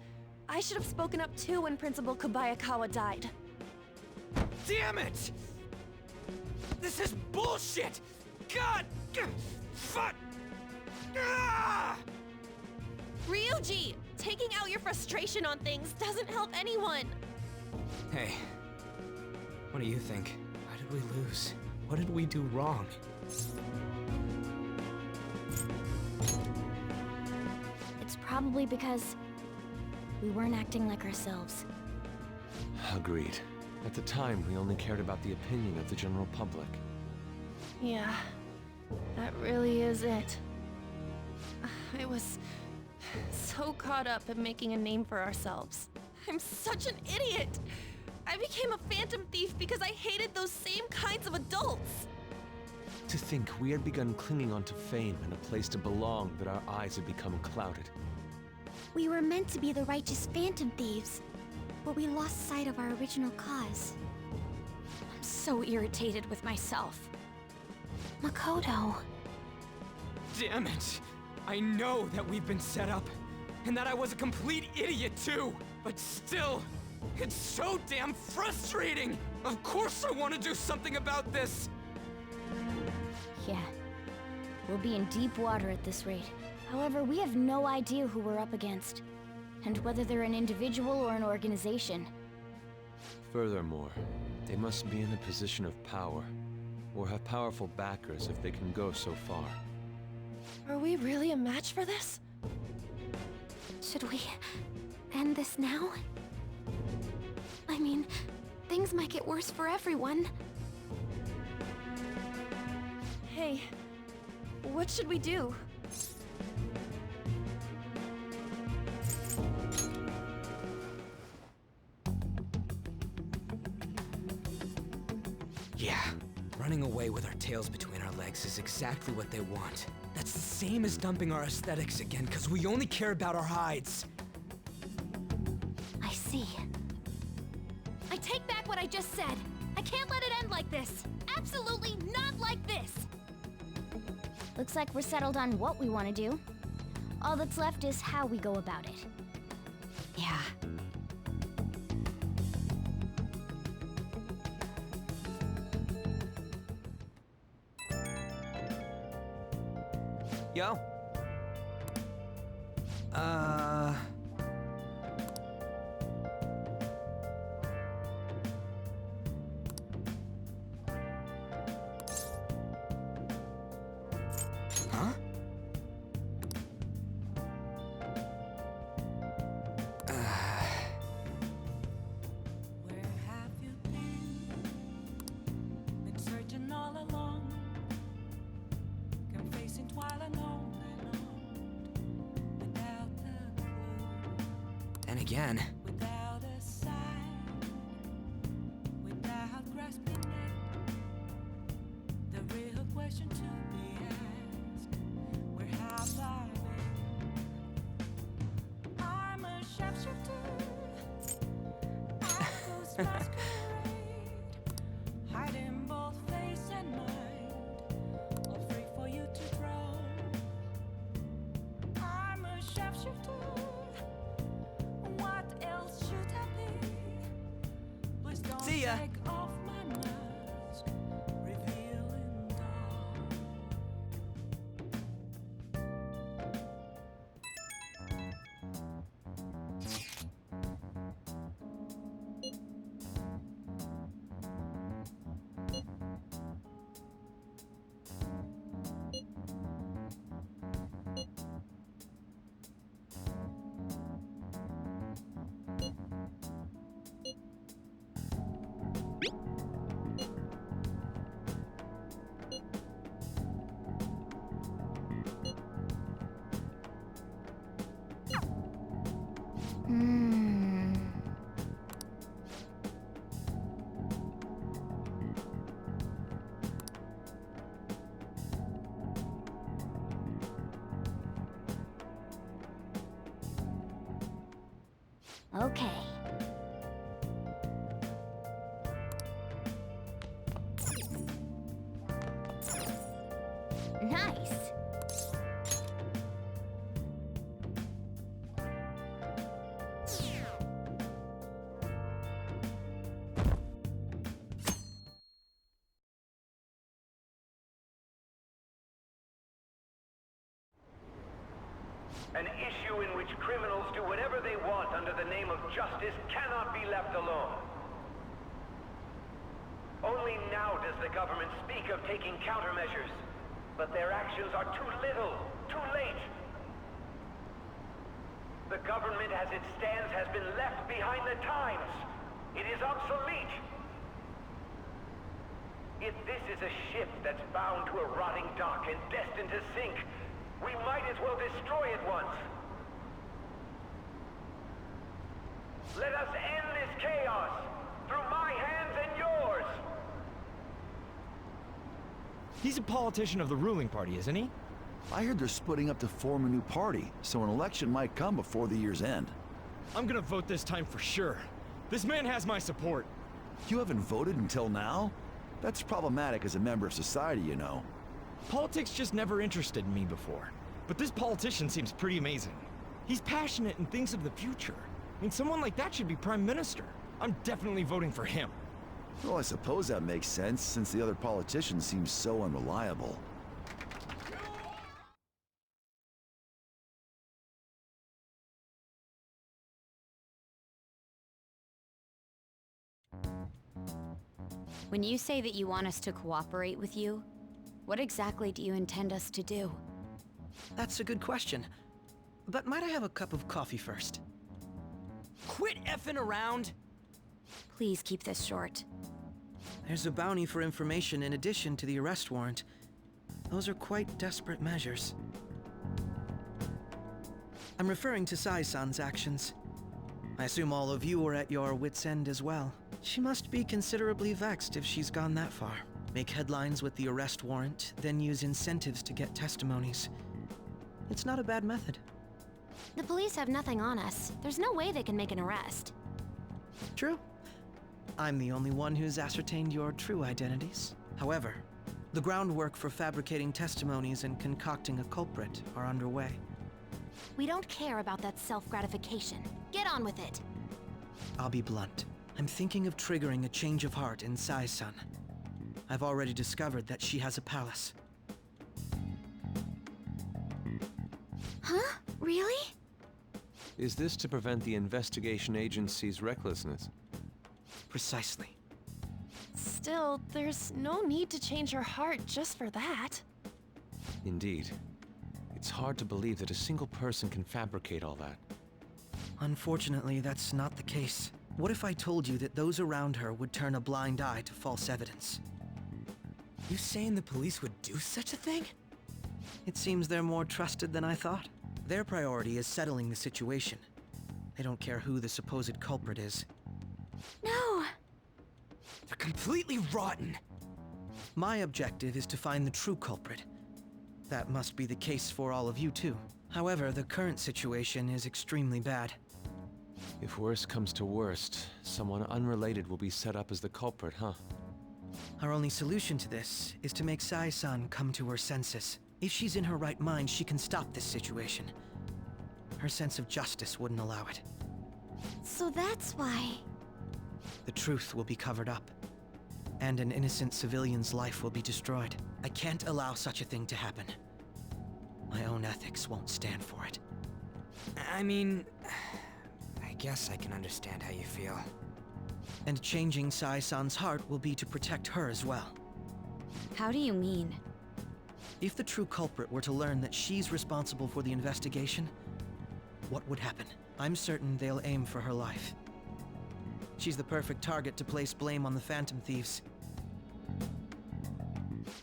I should have spoken up too when Principal Kobayakawa died. Damn it! This is bullshit! God! Fuck! Ah! Ryuji! Taking out your frustration on things doesn't help anyone! Hey, what do you think? Why did we lose? What did we do wrong? It's probably because we weren't acting like ourselves. Agreed. At the time, we only cared about the opinion of the general public. Yeah, that really is it. I was so caught up in making a name for ourselves. I'm such an idiot! I became a phantom thief because I hated those same kinds of adults! To think we had begun clinging onto fame and a place to belong, that our eyes had become clouded. We were meant to be the righteous phantom thieves, but we lost sight of our original cause. I'm so irritated with myself. Makoto. Damn it! I know that we've been set up, and that I was a complete idiot too! But still, It's so damn frustrating! Of course I want to do something about this! Yeah. We'll be in deep water at this rate. However, we have no idea who we're up against, and whether they're an individual or an organization. Furthermore, they must be in a position of power, or have powerful backers if they can go so far. Are we really a match for this? Should we end this now? I mean, things might get worse for everyone. Hey, what should we do? Yeah, running away with our tails between our legs is exactly what they want. That's the same as dumping our aesthetics again, because we only care about our hides. I see. I take back what I just said. I can't let it end like this. Absolutely not like this. Looks like we're settled on what we want to do. All that's left is how we go about it. Yeah. Yo. Huh? Where have you been? Been searching all along, confessing while alone without a clue, And again, without a sign, without grasping it. The real question to be asked: where have I been? I'm a sharpshooter. Ghost masquerade, hiding both face and mind, all free for you to draw. I'm a sharpshooter. What else should I be? Please don't See ya. take off my mask, revealing dark. Okay. Nice. An issue in which criminals do whatever they want under the name of justice cannot be left alone. Only now does the government speak of taking countermeasures, but their actions are too little, too late. The government as it stands has been left behind the times. It is obsolete. If this is a ship that's bound to a rotting dock and destined to sink, we might as well destroy it once. Let us end this chaos through my hands and yours. He's a politician of the ruling party, isn't he? I heard they're splitting up to form a new party, so an election might come before the year's end. I'm gonna vote this time for sure. This man has my support. You haven't voted until now? That's problematic as a member of society, you know. Politics just never interested me before. But this politician seems pretty amazing. He's passionate and thinks of the future. I mean, someone like that should be Prime Minister. I'm definitely voting for him. Well, I suppose that makes sense, since the other politicians seem so unreliable. When you say that you want us to cooperate with you, what exactly do you intend us to do? That's a good question. But might I have a cup of coffee first? Quit effing around! Please keep this short. There's a bounty for information in addition to the arrest warrant. Those are quite desperate measures. I'm referring to Sai-san's actions. I assume all of you are at your wits' end as well. She must be considerably vexed if she's gone that far. Make headlines with the arrest warrant, then use incentives to get testimonies. It's not a bad method. The police have nothing on us. There's no way they can make an arrest. True. I'm the only one who's ascertained your true identities. However, the groundwork for fabricating testimonies and concocting a culprit are underway. We don't care about that self-gratification. Get on with it. I'll be blunt. I'm thinking of triggering a change of heart in Sai-san. I've already discovered that she has a palace. Huh? Really? Is this to prevent the investigation agency's recklessness? Precisely. Still, there's no need to change her heart just for that. Indeed. It's hard to believe that a single person can fabricate all that. Unfortunately, that's not the case. What if I told you that those around her would turn a blind eye to false evidence? You saying the police would do such a thing? It seems they're more trusted than I thought. Their priority is settling the situation. They don't care who the supposed culprit is. No! They're completely rotten! My objective is to find the true culprit. That must be the case for all of you too. However, the current situation is extremely bad. If worst comes to worst, someone unrelated will be set up as the culprit, huh? Our only solution to this is to make Sai-san come to her senses. If she's in her right mind, she can stop this situation. Her sense of justice wouldn't allow it. So that's why... The truth will be covered up, and an innocent civilian's life will be destroyed. I can't allow such a thing to happen. My own ethics won't stand for it. I mean, I guess I can understand how you feel. And changing Sai-san's heart will be to protect her as well. How do you mean? If the true culprit were to learn that she's responsible for the investigation, what would happen? I'm certain they'll aim for her life. She's the perfect target to place blame on the Phantom Thieves.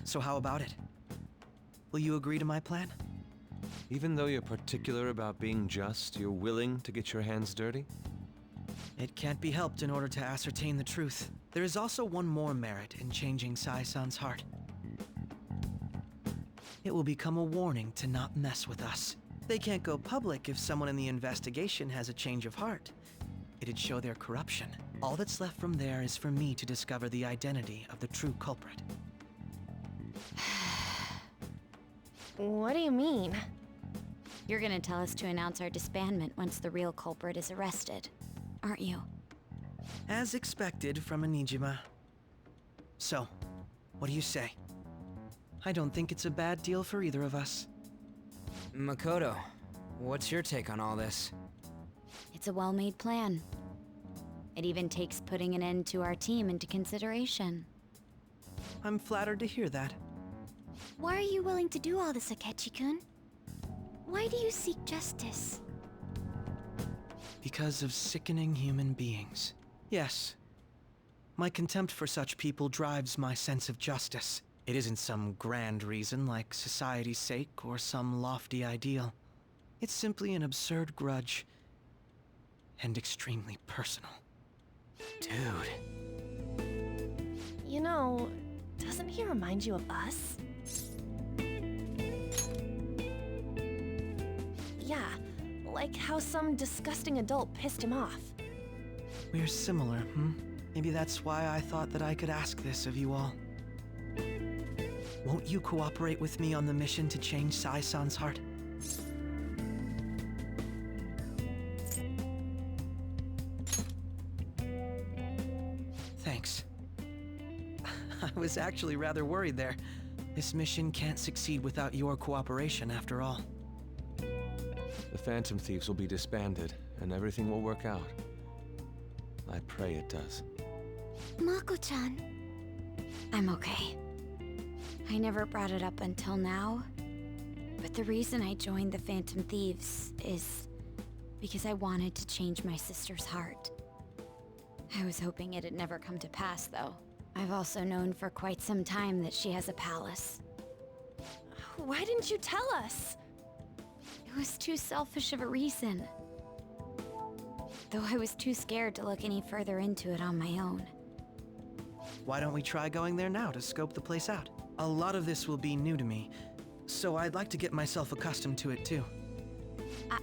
So how about it? Will you agree to my plan? Even though you're particular about being just, you're willing to get your hands dirty? It can't be helped in order to ascertain the truth. There is also one more merit in changing Sai-san's heart. It will become a warning to not mess with us. They can't go public if someone in the investigation has a change of heart. It'd show their corruption. All that's left from there is for me to discover the identity of the true culprit. What do you mean? You're gonna tell us to announce our disbandment once the real culprit is arrested, aren't you? As expected from Onijima. So, what do you say? I don't think it's a bad deal for either of us. Makoto, what's your take on all this? It's a well-made plan. It even takes putting an end to our team into consideration. I'm flattered to hear that. Why are you willing to do all this, Akechi-kun? Why do you seek justice? Because of sickening human beings. Yes. My contempt for such people drives my sense of justice. It isn't some grand reason like society's sake or some lofty ideal. It's simply an absurd grudge. And extremely personal. Dude. You know, doesn't he remind you of us? Yeah, like how some disgusting adult pissed him off. We're similar, Maybe that's why I thought that I could ask this of you all. Won't you cooperate with me on the mission to change Sai-san's heart? I was actually rather worried there. This mission can't succeed without your cooperation, after all. The Phantom Thieves will be disbanded, and everything will work out. I pray it does. Mako-chan. I'm okay. I never brought it up until now, but the reason I joined the Phantom Thieves is because I wanted to change my sister's heart. I was hoping it'd never come to pass, though. I've also known for quite some time that she has a palace. Why didn't you tell us? It was too selfish of a reason. Though I was too scared to look any further into it on my own. Why don't we try going there now to scope the place out? A lot of this will be new to me, so I'd like to get myself accustomed to it too.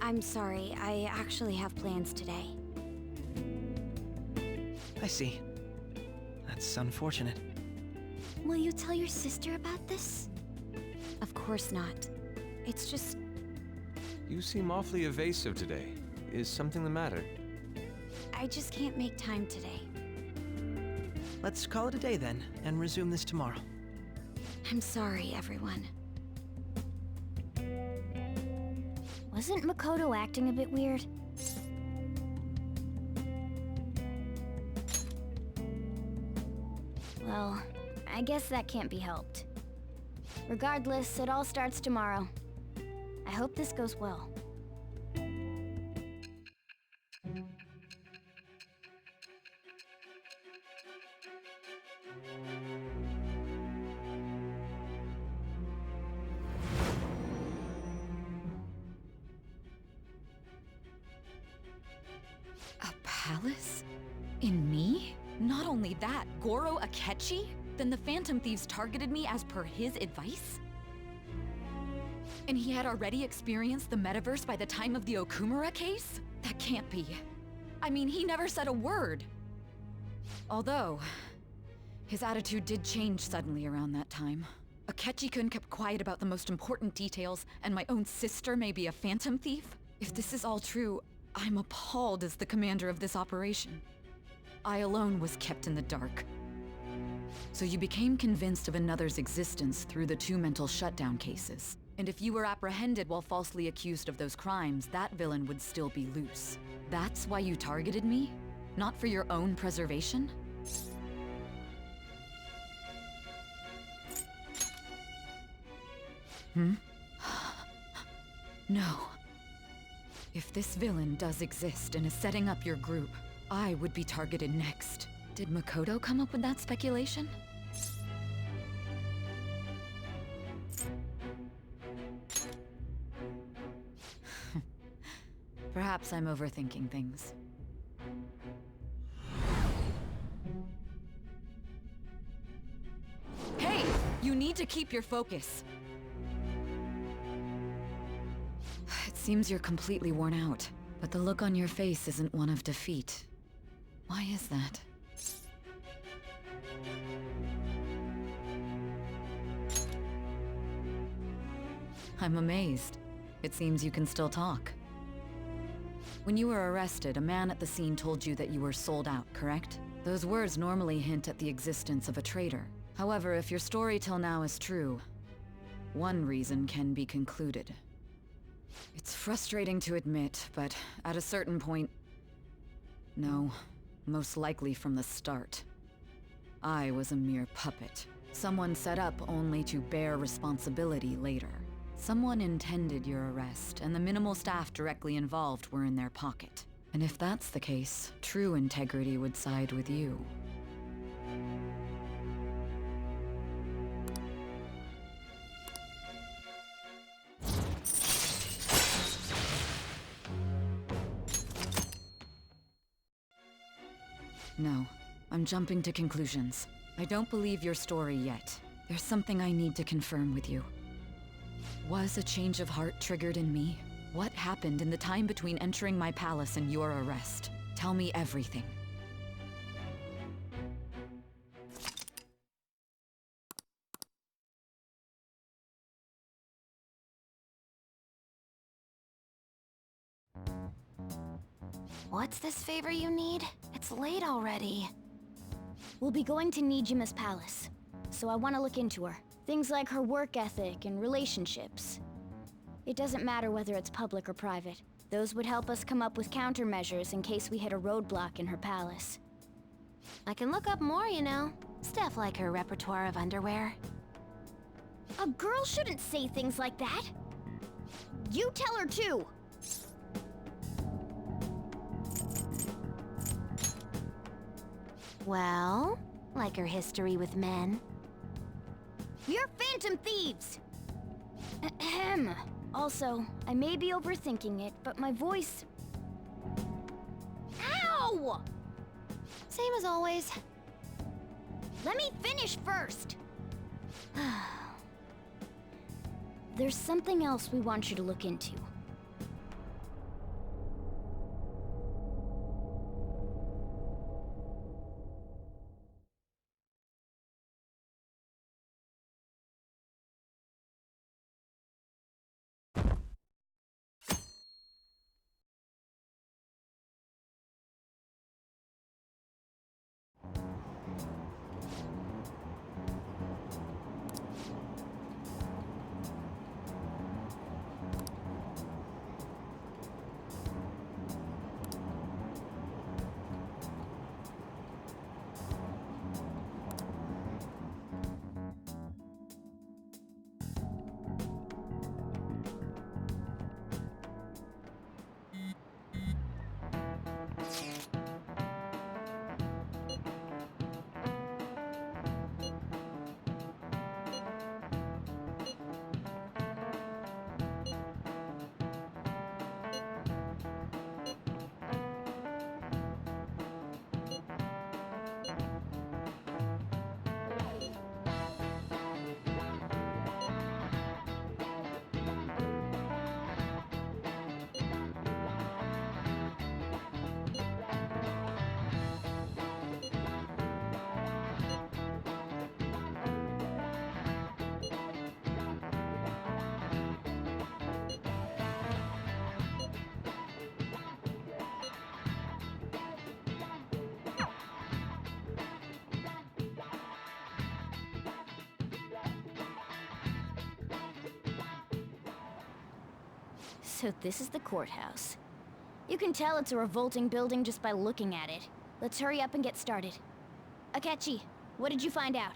I'm sorry, I actually have plans today. I see. That's unfortunate. Will you tell your sister about this? Of course not. It's just... You seem awfully evasive today. Is something the matter? I just can't make time today. Let's call it a day then, and resume this tomorrow. I'm sorry, everyone. Wasn't Makoto acting a bit weird? Well, I guess that can't be helped. Regardless, it all starts tomorrow. I hope this goes well. A palace? In me? Not only that, Goro Akechi? Then the Phantom Thieves targeted me as per his advice? And he had already experienced the metaverse by the time of the Okumura case? That can't be. I mean, he never said a word. Although, his attitude did change suddenly around that time. Akechi-kun kept quiet about the most important details, and my own sister may be a Phantom Thief? If this is all true, I'm appalled as the commander of this operation. I alone was kept in the dark. So you became convinced of another's existence through the 2 mental shutdown cases. And if you were apprehended while falsely accused of those crimes, that villain would still be loose. That's why you targeted me? Not for your own preservation? No. If this villain does exist and is setting up your group, I would be targeted next. Did Makoto come up with that speculation? Perhaps I'm overthinking things. Hey! You need to keep your focus. It seems you're completely worn out, but the look on your face isn't one of defeat. Why is that? I'm amazed. It seems you can still talk. When you were arrested, a man at the scene told you that you were sold out, correct? Those words normally hint at the existence of a traitor. However, if your story till now is true, one reason can be concluded. It's frustrating to admit, but at a certain point... No, most likely from the start. I was a mere puppet. Someone set up only to bear responsibility later. Someone intended your arrest, and the minimal staff directly involved were in their pocket. And if that's the case, true integrity would side with you. No, I'm jumping to conclusions. I don't believe your story yet. There's something I need to confirm with you. Was a change of heart triggered in me? What happened in the time between entering my palace and your arrest? Tell me everything. What's this favor you need? It's late already. We'll be going to Nijima's palace. so I want to look into her. Things like her work ethic and relationships. It doesn't matter whether it's public or private. Those would help us come up with countermeasures in case we hit a roadblock in her palace. I can look up more, you know. Stuff like her repertoire of underwear. A girl shouldn't say things like that. You tell her too. Well, like her history with men. You're Phantom Thieves! Ahem. Also, I may be overthinking it, but my voice... Ow! Same as always. Let me finish first! There's something else we want you to look into. So this is the courthouse. You can tell it's a revolting building just by looking at it. Let's hurry up and get started. Akechi, what did you find out?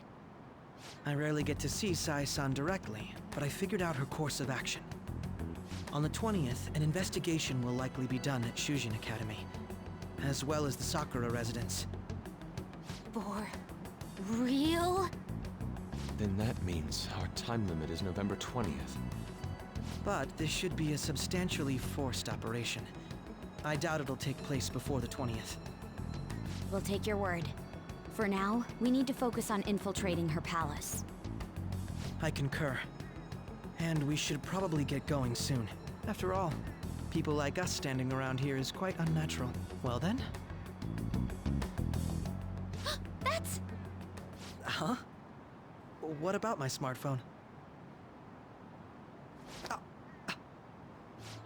I rarely get to see Sai-san directly, but I figured out her course of action. On the 20th, an investigation will likely be done at Shujin Academy, as well as the Sakura residence. For real? Then that means our time limit is November 20th. But this should be a substantially forced operation. I doubt it'll take place before the 20th. We'll take your word. For now, we need to focus on infiltrating her palace. I concur. And we should probably get going soon. After all, people like us standing around here is quite unnatural. Well then? That's... Huh? What about my smartphone?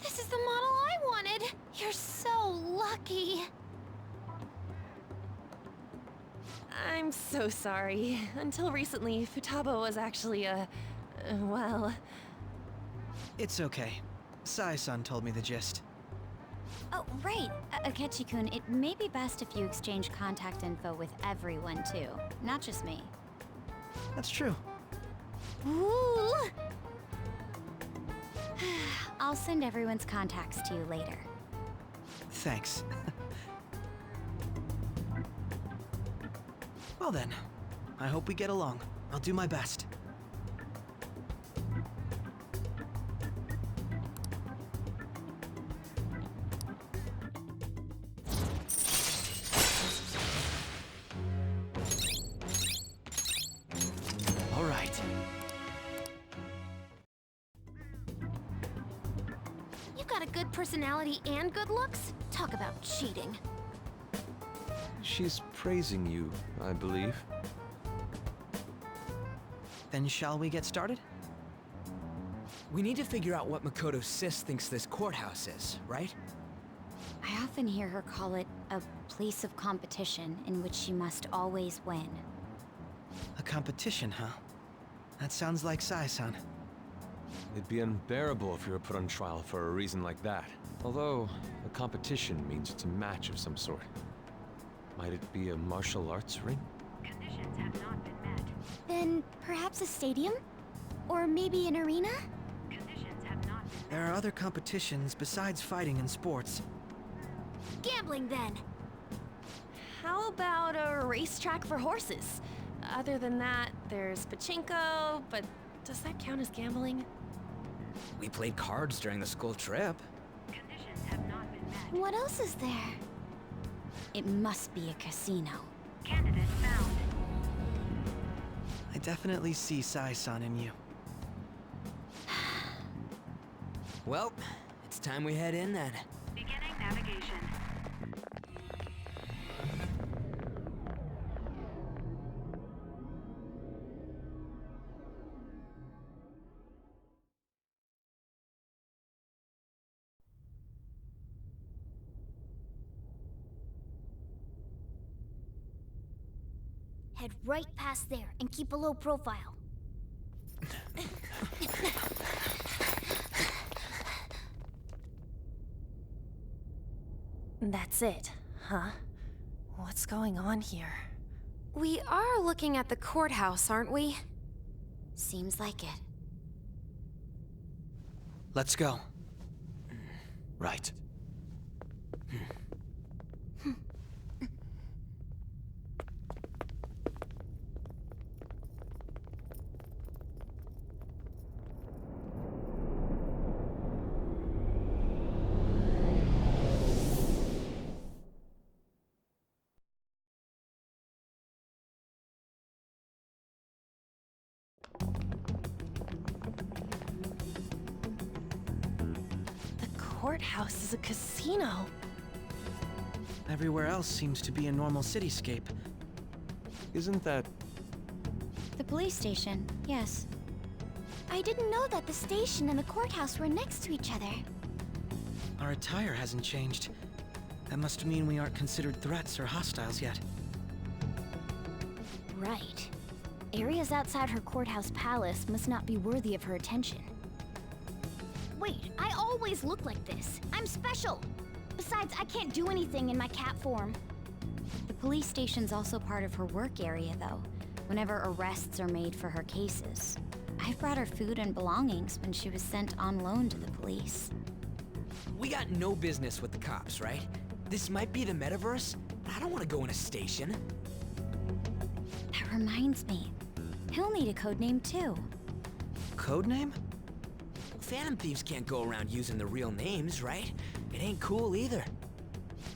This is the model I wanted! You're so lucky! I'm so sorry. Until recently, Futaba was actually well... It's okay. Sai-san told me the gist. Oh, right. Akechi-kun, it may be best if you exchange contact info with everyone, too. Not just me. That's true. Ooh! I'll send everyone's contacts to you later. Thanks. Well then, I hope we get along. I'll do my best. All right. You've got a good personality and good looks? Talk about cheating. She's praising you, I believe. Then shall we get started? We need to figure out what Makoto Sis thinks this courthouse is, right? I often hear her call it a place of competition in which she must always win. A competition, huh? That sounds like Sai-san. It'd be unbearable if you were put on trial for a reason like that. Although, a competition means it's a match of some sort. Might it be a martial arts ring? Conditions have not been met. Then perhaps a stadium? Or maybe an arena? Conditions have not been met. There are other competitions besides fighting and sports. Gambling, then. How about a racetrack for horses? Other than that, there's pachinko, but does that count as gambling? We played cards during the school trip. Conditions have not been met. What else is there? It must be a casino. Candidate found. I definitely see Sai-san in you. Well, it's time we head in then. Beginning navigation. Head right past there and keep a low profile. That's it, huh? What's going on here? We are looking at the courthouse, aren't we? Seems like it. Let's go. Right. Courthouse is a casino. Everywhere else seems to be a normal cityscape. Isn't that... The police station, yes. I didn't know that the station and the courthouse were next to each other. Our attire hasn't changed. That must mean we aren't considered threats or hostiles yet. Right. Areas outside her courthouse palace must not be worthy of her attention. Wait, I always look like this. I'm special. Besides, I can't do anything in my cat form. The police station's also part of her work area, though, whenever arrests are made for her cases. I've brought her food and belongings when she was sent on loan to the police. We got no business with the cops, right? This might be the metaverse, but I don't want to go in a station. That reminds me. He'll need a codename, too. Codename? Phantom thieves can't go around using the real names, right? It ain't cool either.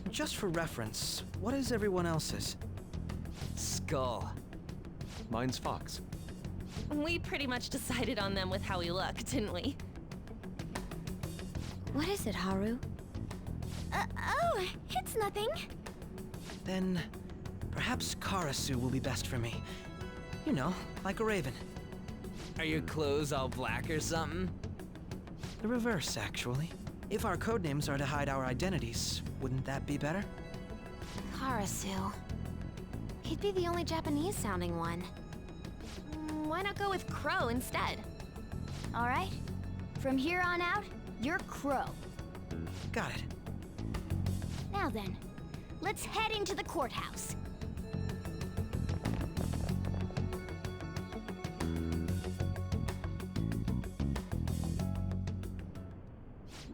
Just for reference, what is everyone else's? Skull. Mine's Fox. We pretty much decided on them with how we look, didn't we? What is it, Haru? Oh, it's nothing. Then, perhaps Karasu will be best for me. You know, like a raven. Are your clothes all black or something? The reverse, actually. If our codenames are to hide our identities, wouldn't that be better? Karasu. He'd be the only Japanese-sounding one. Why not go with Crow instead? All right. From here on out, you're Crow. Got it. Now then, let's head into the courthouse.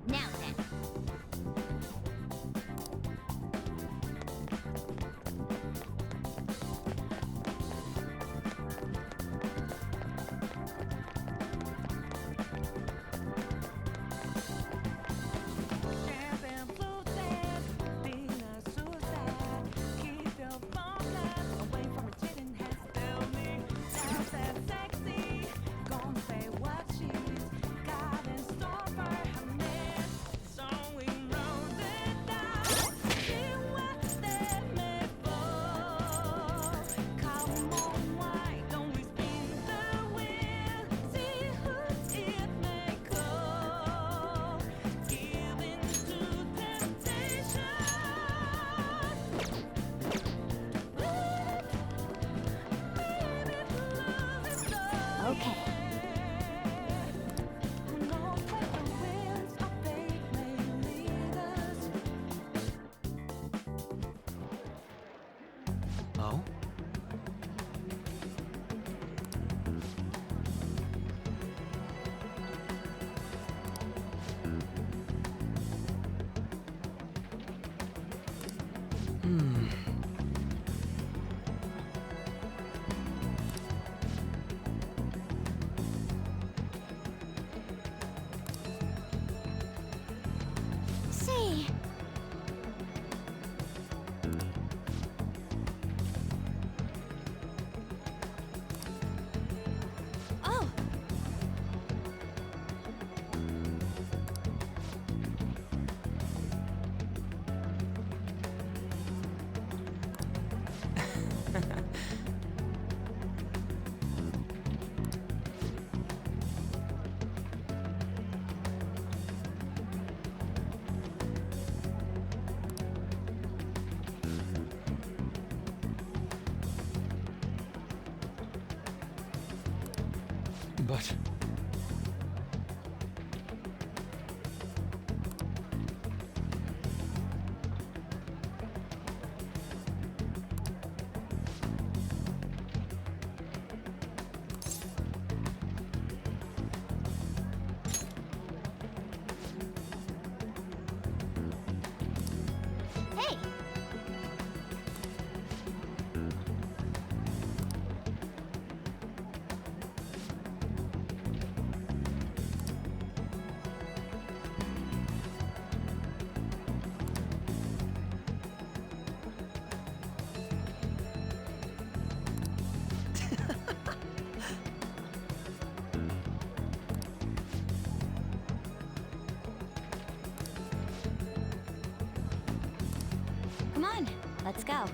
Now then. Okay. Oh? See. Oh. But... Hey. Come on, let's go.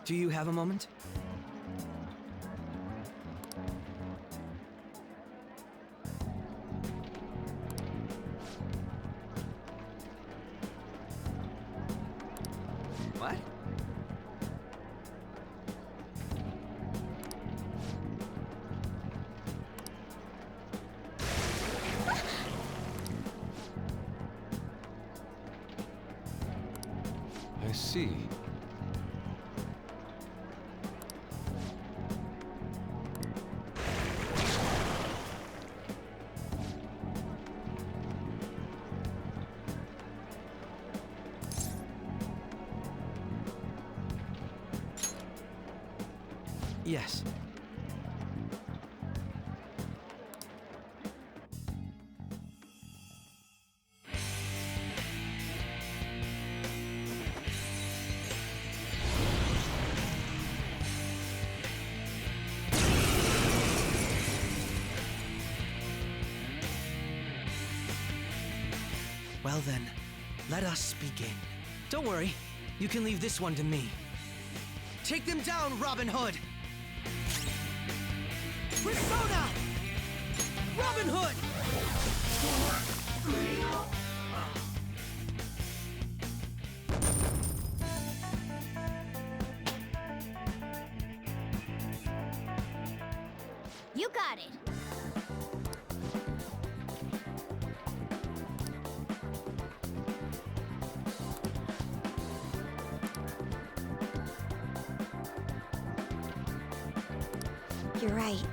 Do you have a moment? What? I see. Yes. Well then, let us begin. Don't worry, you can leave this one to me. Take them down, Robin Hood! Persona! Robin Hood! You got it. You're right.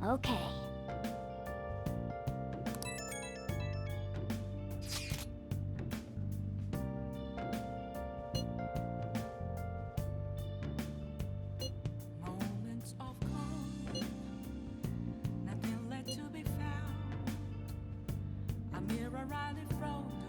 Okay. Moments of calm, nothing left to be found. A mirror right in front